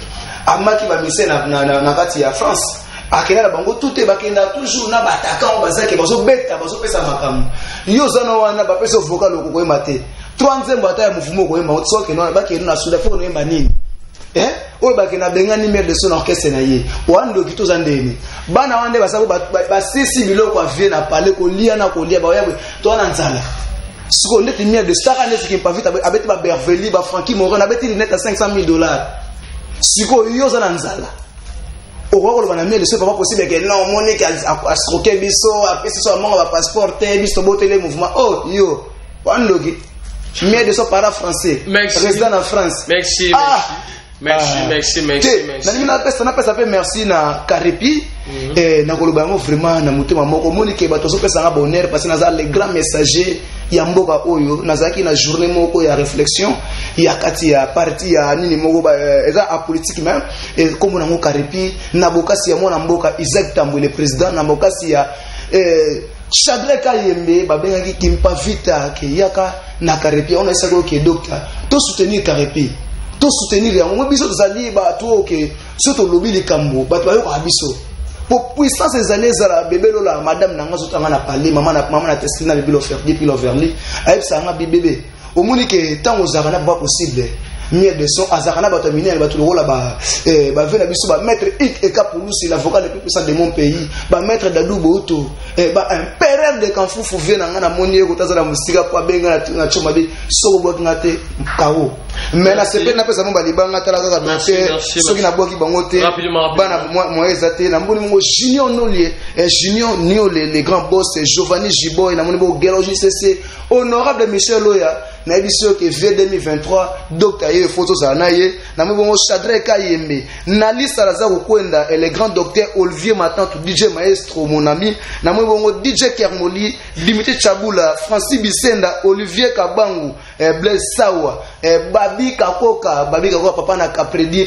amaki ba mise na kati ya France akena bango tout e bakenda toujours na bataka bazaki bazo beta bazo pesa makamu yo zano wana ba pesa vocal ko ko mate 3e bataille mouvement ko yema otso ke no ba ke na suda fo no yema nini oyo bakena bengani maire de son orchestre na ye wando kito zandeni bana wande basabo ba sisi biloko avie na parler kolia na kolia ba yawe to na nzala siko ndeti maire de star ane sikim pavita abeti ba Berveli ba Frankie Morin abeti net à $500,000 siko yo za na nzala owo ba na maire de ce pas possible que non monique a stroquer biso a pesi so monga ba passeport te biso botele mouvement oh yo wando ki maire de son para français résident en France merci merci nani na pesa pe merci na Karepi na koloba yango vraiment na mutema moko moni ke bato so pesa nga bonheur parce que naza le grand messager ya mboka oyo nazaki na journée moko ya réflexion ya kati ya parti ya nini moko ba eza a politique même et comme na ngo Karepi na bokasi ya mwana mboka Isaac Tambo le président na bokasi ya Chadle Kayembe babengaki kimpa vita ke yaka na Karepi on essaie que docteur to soutenir Karepi to soutenir yango biso tozali bato oke soto lobi likambo bato bayo ka biso pour puissance des années za bébé lola madame nanga zotanga na parler maman na tester na bébé l'offert depuis l'overly ayeb sanga bébé omoni ke tango za kana pas possible mieux de son azarana bato minel bato lola ba vena biso ba maître ik et kapulusi l'avocat le plus puissant de mon pays ba maître Dadou Boto ba impérial de Kanfufu vena ngana moni ko tazala musika kwa benga na choma bi soko bot ngate kawo mais la CP na pesa mo ba libanga tala za banté soki na boki bango te bana moi ezate na mboni mo junior nolie junior nio les grands boss Giovanni Jiboy na moni bo Geloji CC honorable Michel Oya na biso que v 2023 docteur ye photo za na ye na mo bongo Chadre Kayembe na liste la za kwenda et le grand docteur Olivier Matantou DJ Maestro mon ami na mo bongo DJ Kermoli Limité Chabula Francis Bisenda Olivier Kabangu Blaise Sawa Babi Kakoka papa na Capredi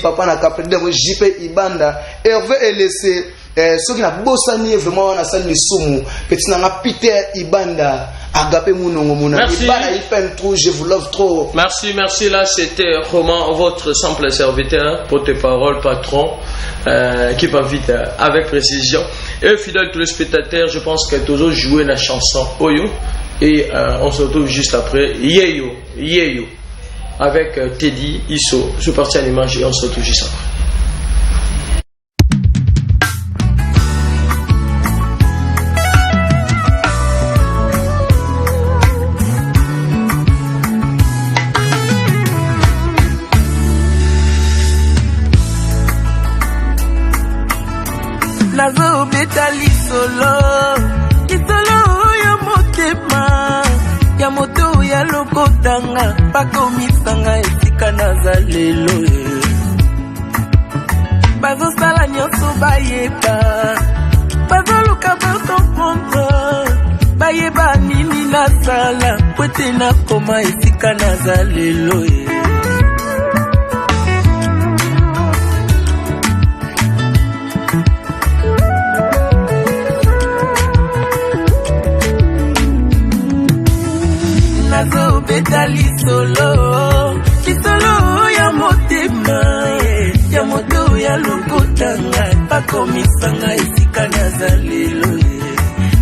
mo JP Ibanda Hervé LC ceux qui n'a bossani vraiment na salle de sumu petit na Peter Ibanda Agapé Mounongo Mouna je vous love trop. Merci, là c'était Roman, votre simple serviteur, pour tes paroles, patron, qui va vite avec précision. Et fidèles téléspectateurs, je pense que tous joué la chanson Oyo et on se retrouve juste après Yeyo avec Teddy Isso. Je suis parti à l'image et on se retrouve juste après. Ya moto ya lokotanga bakomisanga esika nazalelo bazosala nyonso bayeba bazoluka bakomprendre bayeba nini nasala po ete nakoma esika nazalelo beta lisolo ya motema ya moto ya lokotanga bakomisanga esika nazalelo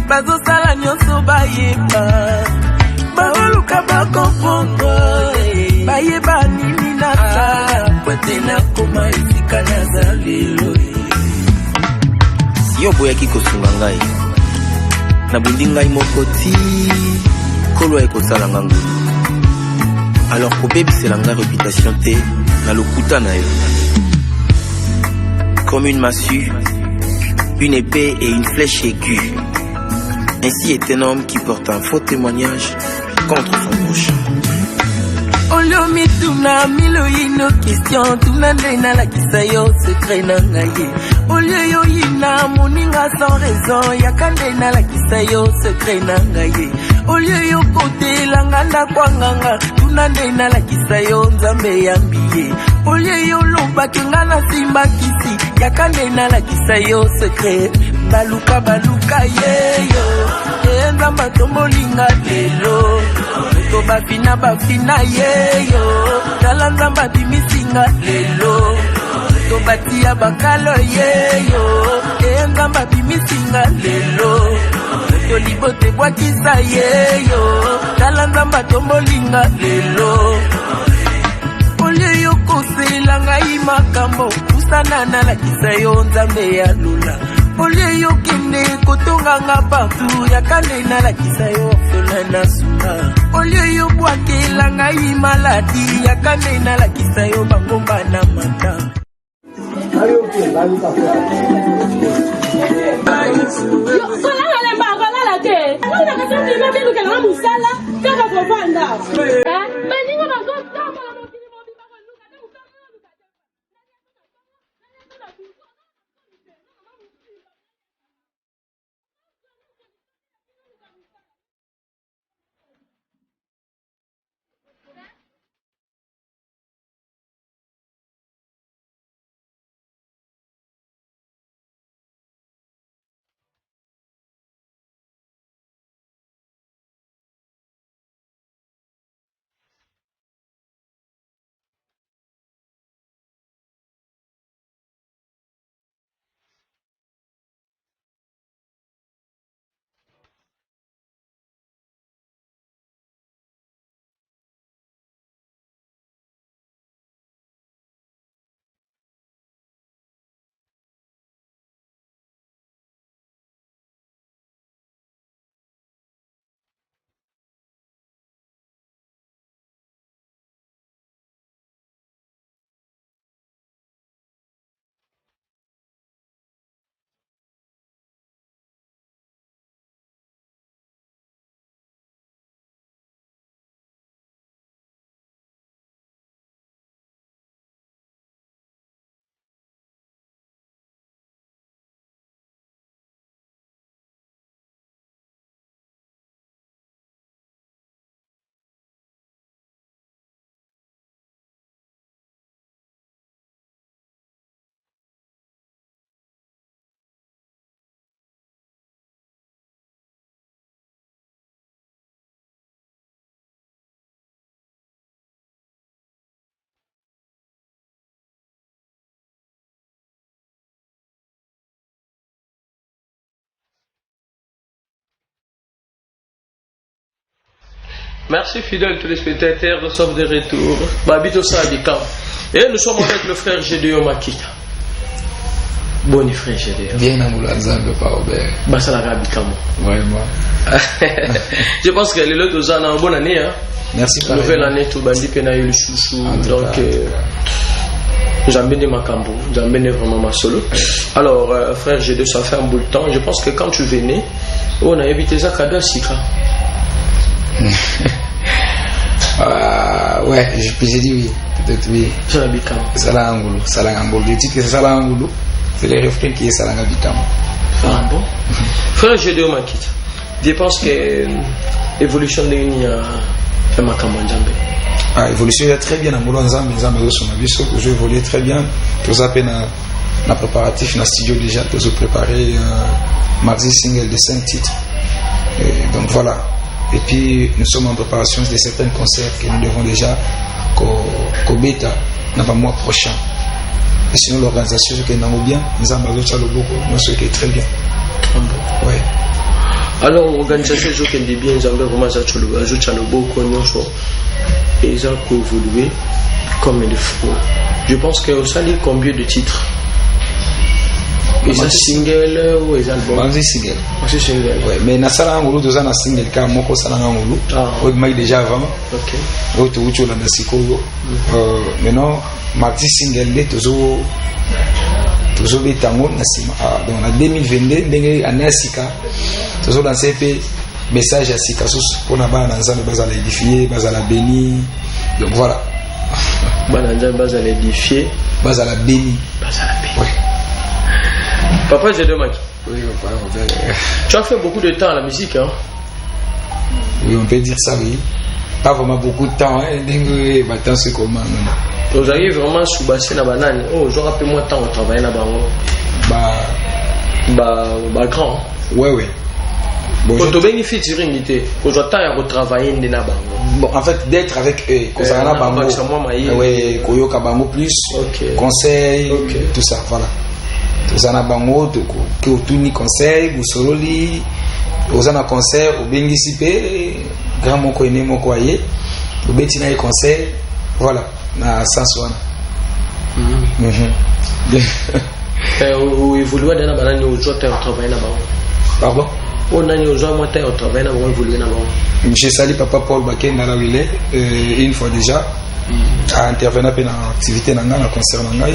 bazosala nyonso bayeba baoluka bakomprendre bayeba nini nasala po ete nakoma esika nazalelo yo boyaki kosunga ngai nabundi ngai moko ti kolo ekosala ngangu alors kobebisela ngai réputation te na lokuta na yo comme une massue, une épée et une flèche aiguë. Ainsi est un homme qui porte un faux témoignage contre son prochain. Olomi tuna milo ino question tuna ndena la kisayo secret na ngaye olio yo ina moninga sans raison yakandena la kisayo secret na ngaye olio yo kote langanda kwanganga tuna ndena la kisayo nzambe yambiye olio yo lomba kengana simba kisi yakandena la kisayo secret baluka yeyo nzamba tombolinga lelo to bafina yeyo tala nzamba bimisinga lelo to batia bakalo yeyo nzamba bimisinga lelo to libote bwakisa yeyo tala nzamba tombolinga lelo olio yo kosela ngai makambo pusana nalakisa yo nzambe ya lula olie yo kende kotonganga partout yakande nalakisa yo orphelin na suka olie yo bwakela ngai maladi yakande nalakisa yo bangomba na mata Merci fidèles téléspectateurs, nous sommes de retour. Babito Sadika. Et nous sommes avec le frère Gédéon Makita. Bon frère Gédéon. Bien amoulé Nzambe pa Robert. Basala Rabikamo. Vraiment. Je pense que les autres ont une bonne année. Hein? Merci. Nouvelle année tout bandi pena eu le chouchou. Donc j'emmène Makambo, j'emmène vraiment ma solo. Alors frère Gédéon, ça fait un bout de temps. Je pense que quand tu venais, on a évité ça cadeau à Sika. Ouais, j'ai dit oui. Peut-être oui. Salangulu. Salangulu. Je dis que c'est Salangulu. C'est le refrain qui est Salangabitamo. Ah bon? Frère Gédéon Makita, je pense que l'évolution de l'Union est Makambo Nzambe. Ah, l'évolution est très bien. Nzambe sur ma vie. Je évolue très bien. Tout ça, na préparatif, na studio déjà. Tout ça préparé. Mardi single de 5 titres. Et donc voilà. Et puis nous sommes en préparation de certains concerts que nous devons déjà bêta dans le mois prochain. Et sinon l'organisation qui est bien, nous avons qui est très bien. Ouais. Alors l'organisation qui est bien, nous avons vraiment et ça a évolué comme il faut. Je pense que ça dit combien de titres? Ils ont single ou ils ont album? C'est single. C'est single. Ouais, mais na sala ngulu doza na single ka moko sala ngulu. Oui, mais déjà avant. OK. Auto ucho la nasiko. Maintenant, mardi single les tozo betango na sima. Donc en 2022 ndenge anasika tozo lancer pe message à sika pour na bana nzambe bazala édifier, bazala béni. Donc voilà. Bana nzambe bazala édifier, bazala béni. Bazala béni. Ouais. Papa Gédéon Makita. Oui, papa. Tu as fait beaucoup de temps à la musique, hein? Oui, on peut dire ça, oui. Pas vraiment beaucoup de temps, hein. Maintenant, c'est comment, non? Vous arrivez vraiment sous bassin à banane. Oh, je rappelle moi temps au travail là-bas. Bah, grand. Ouais, ouais. Bon, quand tu bénéficies de l'unité, aujourd'hui, il y a travailler là-bas. Bon, en fait, d'être avec eux, qu'on s'en a bango. Ouais, Koyoka bango plus, conseil, tout ça, voilà. Ozana bango que otuni conseil busololi ozana concert obengisi pe grand moko ene moko aye obeti na conseil voilà na sens wana Ou évoluer dans la banane ou jouer au travail là-bas. Pardon? On a eu au travail là-bas, évoluer là-bas. J'ai salé papa Paul Baken dans la ville une fois déjà. À intervenir dans l'activité concernant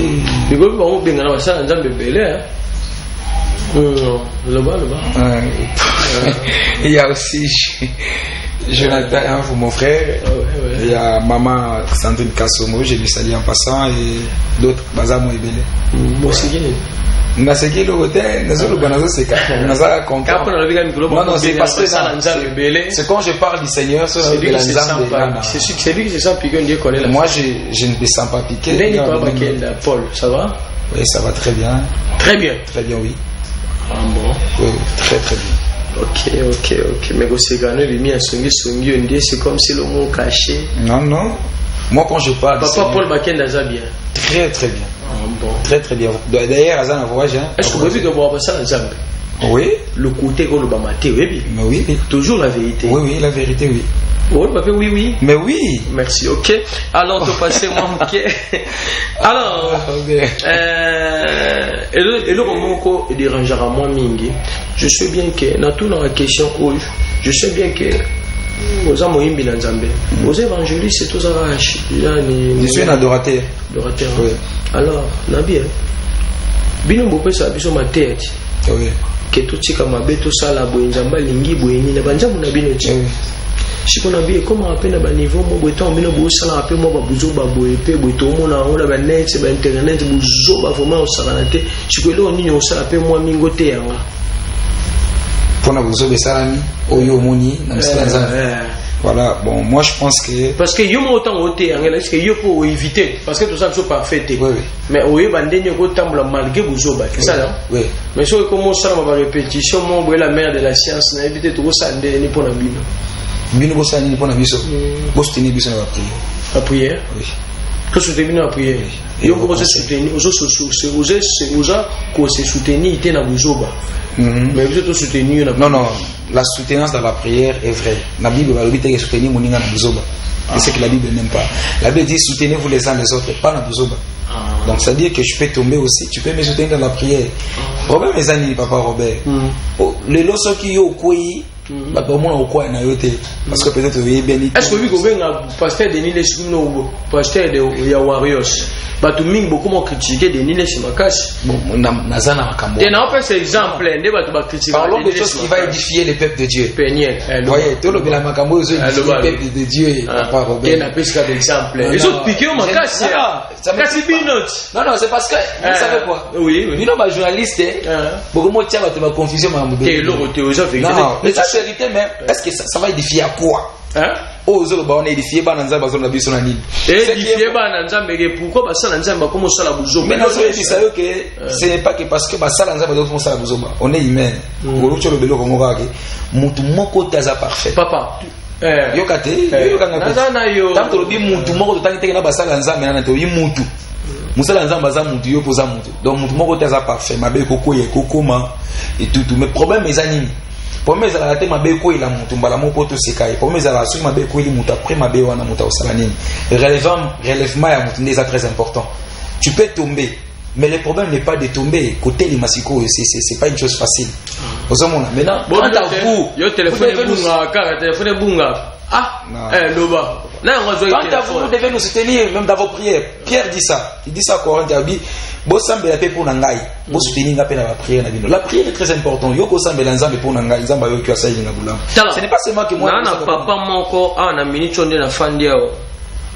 il y a aussi Jonathan, mon frère, il y a maman Sandrine Kassomo, j'ai vu saluer en passant et d'autres, Bazamo et Belé. Moi aussi, non, c'est parce que c'est quand je parle du Seigneur, c'est lui qui se sent piqué. Moi, je ne me sens pas piqué. Paul, ça va? Oui, ça va très bien. Très bien? Très bien, oui. Ah bon? Oui, très très bien. Ok. Mais c'est comme si le mot caché. Non. Moi, quand je parle. Papa Paul Baken Daza bien. Très très bien. Ah bon. Très très bien. D'ailleurs, Azan a voyagé. Est-ce que vous avez vu que vous avez ça dans Zambie? Oui. Le côté qu'on le bamaté, oui. Mais oui. Toujours la vérité. Oui, la vérité, oui. Oui. Mais oui. Merci, ok. Alors, tu passes moi, ok. Alors, et le moment qu'on dérangera moins mingi, je sais bien que, dans toute la question, je sais bien que, aux amoyimbi dans Zambé, aux évangélistes, c'est tout ça. Je suis un adorateur. Oui. Alors, Nabi, bino mbopé ça, biso ma tête. Oui. Que tout ce comme abeto ça la boinjamba lingi boini na banjamu na bino ti. Si on a bien comment appelle à niveau mon béton bino bo ça la appelle moi ba buzo ba boepe boto mona on ba net ba internet buzo ba vraiment ça la té. Si que là on ni on ça appelle moi mingote yanga. Pour na buzo be salami oyo moni na msalanza. Voilà, bon, moi je pense que. Parce que yo autant ôté, est-ce que yo pour éviter, parce que tout ça ne soit pas fait. Oui. Mais oui, bandé ko tambla malgré buzoba, c'est ça non? Oui. Mais si on commence à ma répétition, moi la mère de la science, n'a évité tout ça ni pour la Bible. Bino ko sa ni pour na biso. Ko soutenir biso na prière. La prière? Oui. Que soutenir la prière. Yo ko se soutenir, ko se soutenir ité na buzoba. Mais vous êtes soutenu. Non, la soutenance dans la prière est vraie. La Bible va dire que soutenir mon na buzoba. C'est ce que la Bible n'aime pas. La Bible dit soutenez-vous les uns les autres, pas na buzoba. Donc ça veut dire que je peux tomber aussi, tu peux me soutenir dans la prière. Robert mes amis, papa Robert. Les losos qui yo koi bah pour moi au quoi na yote parce que peut-être vous bien. Est-ce que vous avez un pasteur Denis Lesino, pasteur de Warriors? Bah tout le monde beaucoup m'ont critiqué Denis Lesimakashi. Bon, nazana makambo. Et on peut cet exemple, ne va pas critiquer. Parlons de choses qui va édifier le peuple de Dieu. Voyez, tout le la makambo aux le peuple de Dieu. Papa Robert. Et on peut cet exemple. Ils ont piqué au Makashi. Ça me fait une note. Non, c'est parce que vous savez quoi? Oui. Nous ma journaliste, beaucoup moi tiens ma confusion ma mobile. Et l'autre théorie vérité. Mais ça vérité même. Est-ce que ça va édifier à quoi? Oh, zo ba on édifier ba nanza ba zo na biso na nini. Édifier ba nanza mais pourquoi ba ça nanza ba comme ça la buzo. Mais non, c'est ça que ce n'est pas que parce que ba ça nanza ba comme ça la buzo. On est humain. Ko lo cholo belo ko ngoka ke. Mutu moko taza parfait. Papa. Yokate, yokanga. Nazana yo. Tanto lo bi mutu moko to tangi na ba ça nanza mais na to yi mutu. Musala nzamba za mutu yo poza mutu. Donc mutu moko taza parfait. Mabe koko ye kokoma et tout. Mais problème les animi. Pour mes à la tête ma béco il a mon tumbala mon pote se caille pour mes à la suite ma béco il monte après ma béo na monta au salanine relèvement à monter déjà très important. Tu peux tomber mais le problème n'est pas de tomber côté les massicos c'est pas une chose facile. Aux hommes maintenant bon à vous yo téléphone bunga car téléphone bunga loba là on va jouer téléphone vous devez nous soutenir même dans vos prières. Pierre dit ça, il dit ça au Coran dit bo sambela pe pour nangai bo soutenir ngape na prière na bino. La prière est très importante. Yo ko sambela nzambe pour nangai nzamba yo ki asayi na bula. Ce n'est pas seulement que moi na papa moko na minute onde na fandi yao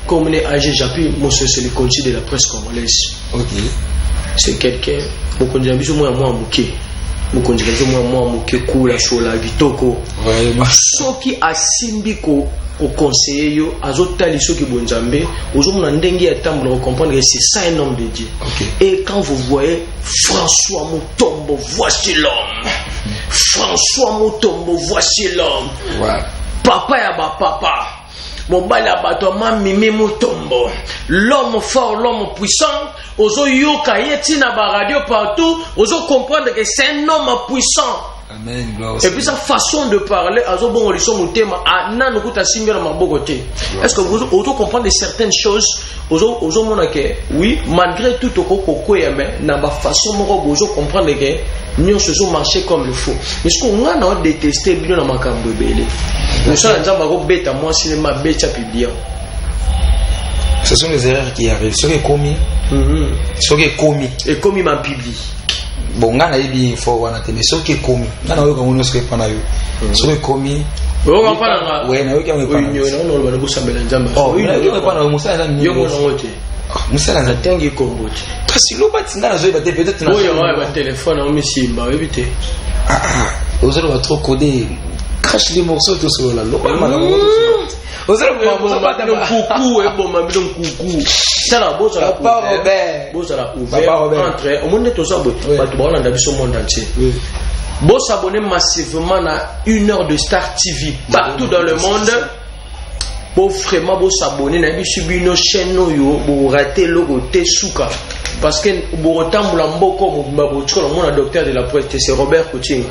comme les AG j'appuie mon c'est le coach de la presse congolaise. OK. C'est quelqu'un beaucoup de ambition moi muke. Beaucoup de gens moi muke kula shola bitoko. Vraiment. Soki asimbi ko au conseiller yo azotali soki bonjambe ozomona ndenge ya tambo na comprendre que c'est ça un homme de Dieu. Et quand vous voyez François Mutombo, voici l'homme. François Mutombo, voici l'homme. Papa ya ba papa mobali ya bato mimi Mutombo, l'homme fort, l'homme puissant. Ozo yoka yeti na ba radio partout, ozo comprendre que c'est un homme puissant. Amen. Et puis sa façon de parler, est-ce que vous comprenez certaines choses? Oui, malgré tout, la façon vous comprendre que nous se marché comme il faut. Mais ce qu'on a détesté, ce sont les erreurs qui arrivent. Ce qui est commis, ce qui est commis. Et commis m'a publié. Bon, on a dit il faut voir mais ce qui est commis. On a eu comme ce qui est pas eu. Ce qui est commis. Oui, on parle. Oui, on a eu comme pas. Non, on a pas samedi njamba. Oh, on a eu comme pas Moussa na yo mo ngote. Moussa na tangi kombote. Kasi lo batinga na zo ba peut-être na. Oui, on a un téléphone on misimba, éviter. Vous allez trop coder. Crache les morceaux tout sur la loi. Vous allez pas coucou et bon ma bidon coucou. Ça la bosse la Papa Robert. Bosse la ouvert entre au monde tout ça ba tu ba na biso monde entier. Bon s'abonner massivement à 1 heure de Star TV partout dans le monde. Pour vraiment bon s'abonner na biso bino chaîne yo pour rater le côté souka parce que pour retambola mboko mabotiko le monde docteur de la presse c'est Robert Coutinho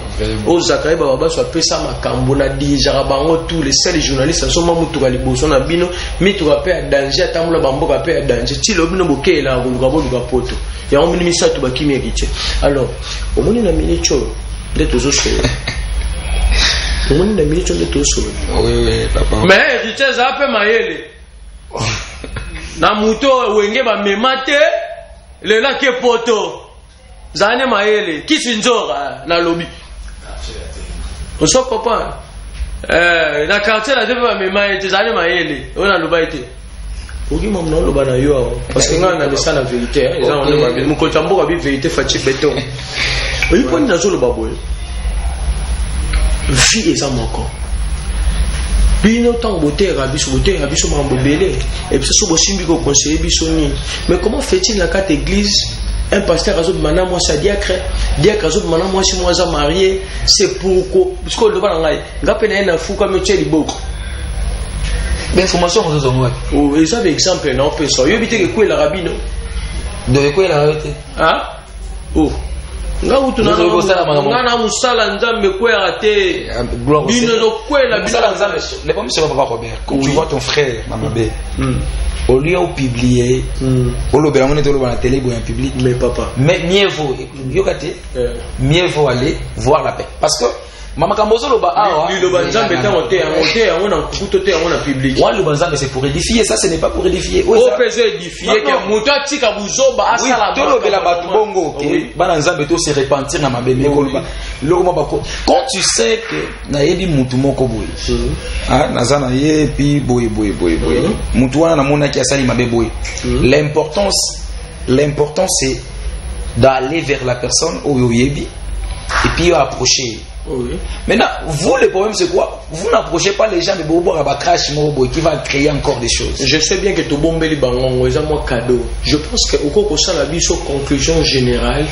au Zakaï baba so pesa makambo na dijara bango tous les seuls journalistes sont mamutuka liboso na bino mituka pe danger tambola bamboka pe danger ti lo bino bokela ko poto ya on minimisa to bakimi ekite alors au monde na minicho de toujours so au monde na minicho de toujours so oui papa mais tu sais après mayele na muto wenge ba memate le la ke poto zane mayele kisinzora na lobi on se comprend na quartier la debe ba memate zane mayele ona loba ite ogi mom na loba na yo parce que ngana na sana vérité ils ont le mo ko tamboka bi vérité fati beton oui poni na zo loba boye vie eza moko bino tant beauté rabiso mambo belé et puis ça so simbi ko conseiller biso ni mais comment fait-il la carte église un pasteur azot mana moi ça diacre azot mana moi si moi za marié c'est pour parce que le bana ngai ngapena na fuka meche liboko mais information aux autres oh ils avaient exemple non peut ça yo bité que quoi la rabino de quoi la rabité ah oh nga utu na musala nzambe kwera te bino do kwela musala nzambe les pommes c'est pas Robert quand tu vois ton frère Mamabé au lieu de publier au lobera on est au la télé en public mais papa mais mieux vaut yokate mieux vaut aller voir la paix parce que Mama Kambozo loba awa lui loba nzambe tangote on a kutote on a public wa loba nzambe c'est pour édifier ça ce n'est pas pour édifier o pèse édifier que muto tika buzoba asala to lobela batu bongo que bana nzambe to se repentir na mabeme ko loba lokoma bako quand tu sais que na yebi mutu moko boye ah nazana ye pi boye mutu wana na mona ki asali mabe boye l'important c'est d'aller vers la personne au yebi et puis approcher. Oui. Maintenant, vous, le problème, c'est quoi? Vous n'approchez pas les gens de Bobo Rabakrash qui va créer encore des choses. Je sais bien que tu bombes les bangons, c'est moi cadeau. Je pense que au cours de la vie, sur conclusion générale,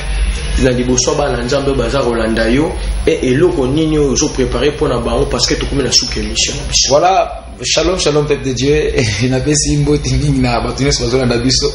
la dibosso balanzambe bazar Holandayo et l'eau qu'on ignore aux préparé pour la baron parce que tu connais la sous-émission. Voilà, shalom, peuple de Dieu. Il n'a pas si une botte n'a battu sur la biso.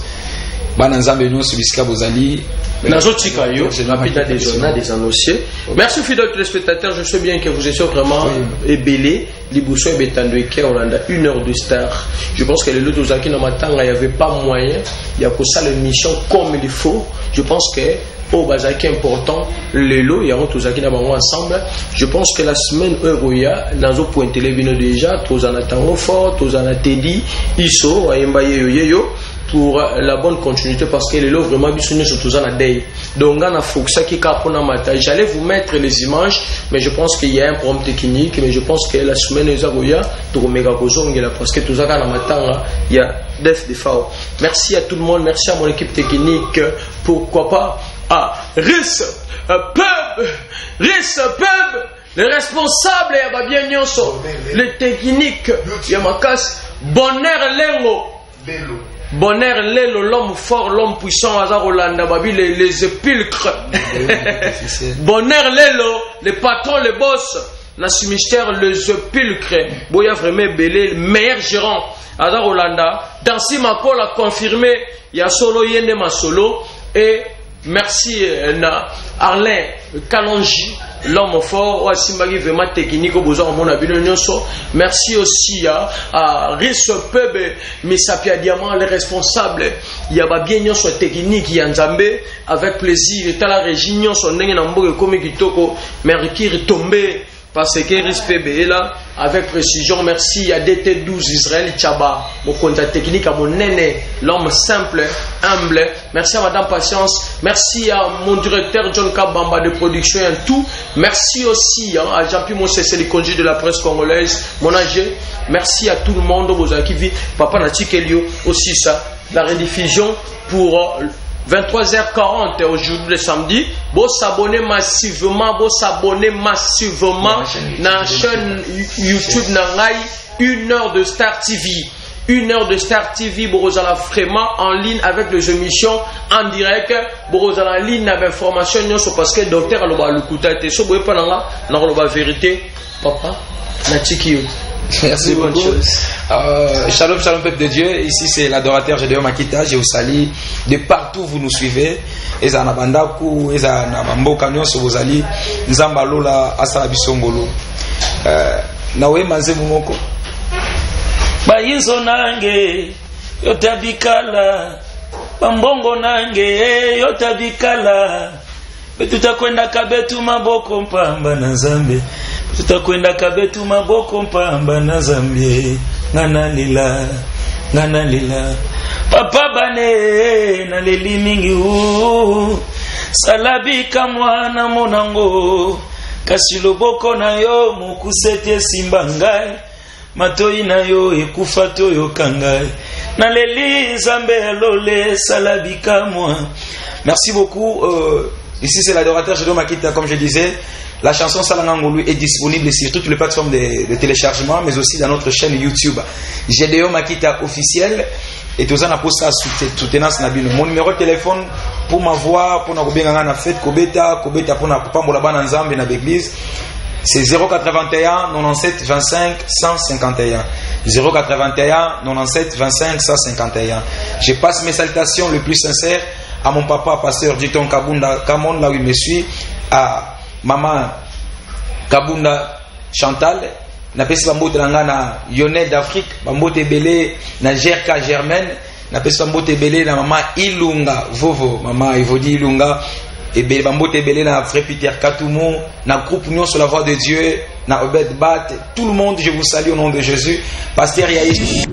Bananzambe nous subisca bozali. Nazotika yo, rapide des annoncés. Merci fidèles téléspectateurs, je sais bien que vous êtes vraiment ébélés. Libousso et Betandoueke, on a 1 heure de star. Je pense que les autres Ozaki dans Matanga, il n'y avait pas moyen. Il y a que ça l'émission comme il faut. Je pense que au Bazaki important, les lots, il y a un Ozaki dans ensemble. Je pense que la semaine Euroya, dans un point télévision déjà, tous en attendant fort, tous en Teddy, Iso, Ayembaye Yoyeyo. Pour la bonne continuité parce que les lots vraiment bisouné sur tous en a day donc on a foxa qui capona matin j'allais vous mettre les images mais je pense qu'il y a un problème technique mais je pense que la semaine les agoya tout méga kozongela parce que tout ça dans matin il y a des défauts. Merci à tout le monde, merci à mon équipe technique, pourquoi pas à Riss Pub les responsables il y a bien nyonso les techniques il y a ma casse Bonheur Lengo Bonheur Lelo, l'homme fort, l'homme puissant, Azar Rolanda Babi, les épulcres. Bonheur Lelo, les patrons, les boss, Nassi Mystère, les épulcres. Boya vraiment belé, le meilleur gérant, Azar Rolanda. Dansi Mako l'a confirmé, il y a solo Yende Masolo et merci na Arlin Kalonji, l'homme fort, ou Simbagi vraiment technique, au besoin mon merci aussi à Risopebe, Misapia Diamant, les responsables, il y a bien sur technique, il y a Nzambe, avec plaisir, et à la région, son n'engue comme Kitoko, Mercure tombé. Parce que RISPB est là, avec précision, merci à DT12 Israël Tchaba, mon contact technique, à mon néné, l'homme simple, humble. Merci à Madame Patience, merci à mon directeur John Kabamba de production et tout. Merci aussi à Jean-Pierre Monsessé, le congé de la presse congolaise, mon âgé. Merci à tout le monde, vous avez qui Papa Natikelio, aussi ça, la rediffusion pour 23h40 aujourd'hui le samedi. Vous s'abonnez massivement, na chaîne YouTube Nangai, 1 heure de Star TV. 1 heure de Star TV, vous allez vraiment en ligne avec les émissions en direct. Vous allez en ligne avec information parce que le docteur a le coup été so vous pas la vérité. Papa, Natikio. Merci beaucoup. Shalom, shalom peuple de Dieu. Ici c'est l'adorateur Gédéon Makita. Je vous salue de partout où vous nous suivez. Eza na bandaku, eza na mboka nyonso bozali. Nzamba lola asala bisongolo. Nawe manze mumoko. Bayinzo nange yotabikala. Bambongo nange yotabikala. Tutakwenda kabetu maboko mpamba na Nzambe. Tutakwenda kabetu maboko mpamba na Nzambe. Ngana lila papa bane na leli mingi salabika mwana monango kasi loboko na yo mokusete simba ngai matoi na yo ekufa to yo kangai na leli Nzambe lole salabika moi. Merci beaucoup. Ici c'est l'adorateur Gédéon Makita, comme je disais. La chanson Salangangolu est disponible sur toutes les plateformes de téléchargement, mais aussi dans notre chaîne YouTube. Gédéon Makita officiel. Et tout ça, on a posté soutenance Nabino. Mon numéro de téléphone pour m'avoir, pour nous bien na fête, Kobeta pour na papa Molaba na Nzambe na l'église. C'est 081 97 25 151. 081 97 25 151. Je passe mes salutations les plus sincères à mon papa, pasteur Diton Kabunda Kamon, là où il me suit, à maman Kabunda Chantal, na pesi bambote nanga na Yonel d'Afrique, bambote belé na Jerka Germaine, na pesi bambote belé na maman Ilunga Vovo, maman Evodi Ilunga, et bambote belé na frère Peter Katumu, na groupe Union sur la voie de Dieu, na Obed Bat, tout le monde, je vous salue au nom de Jésus. Pasteur Yaïs.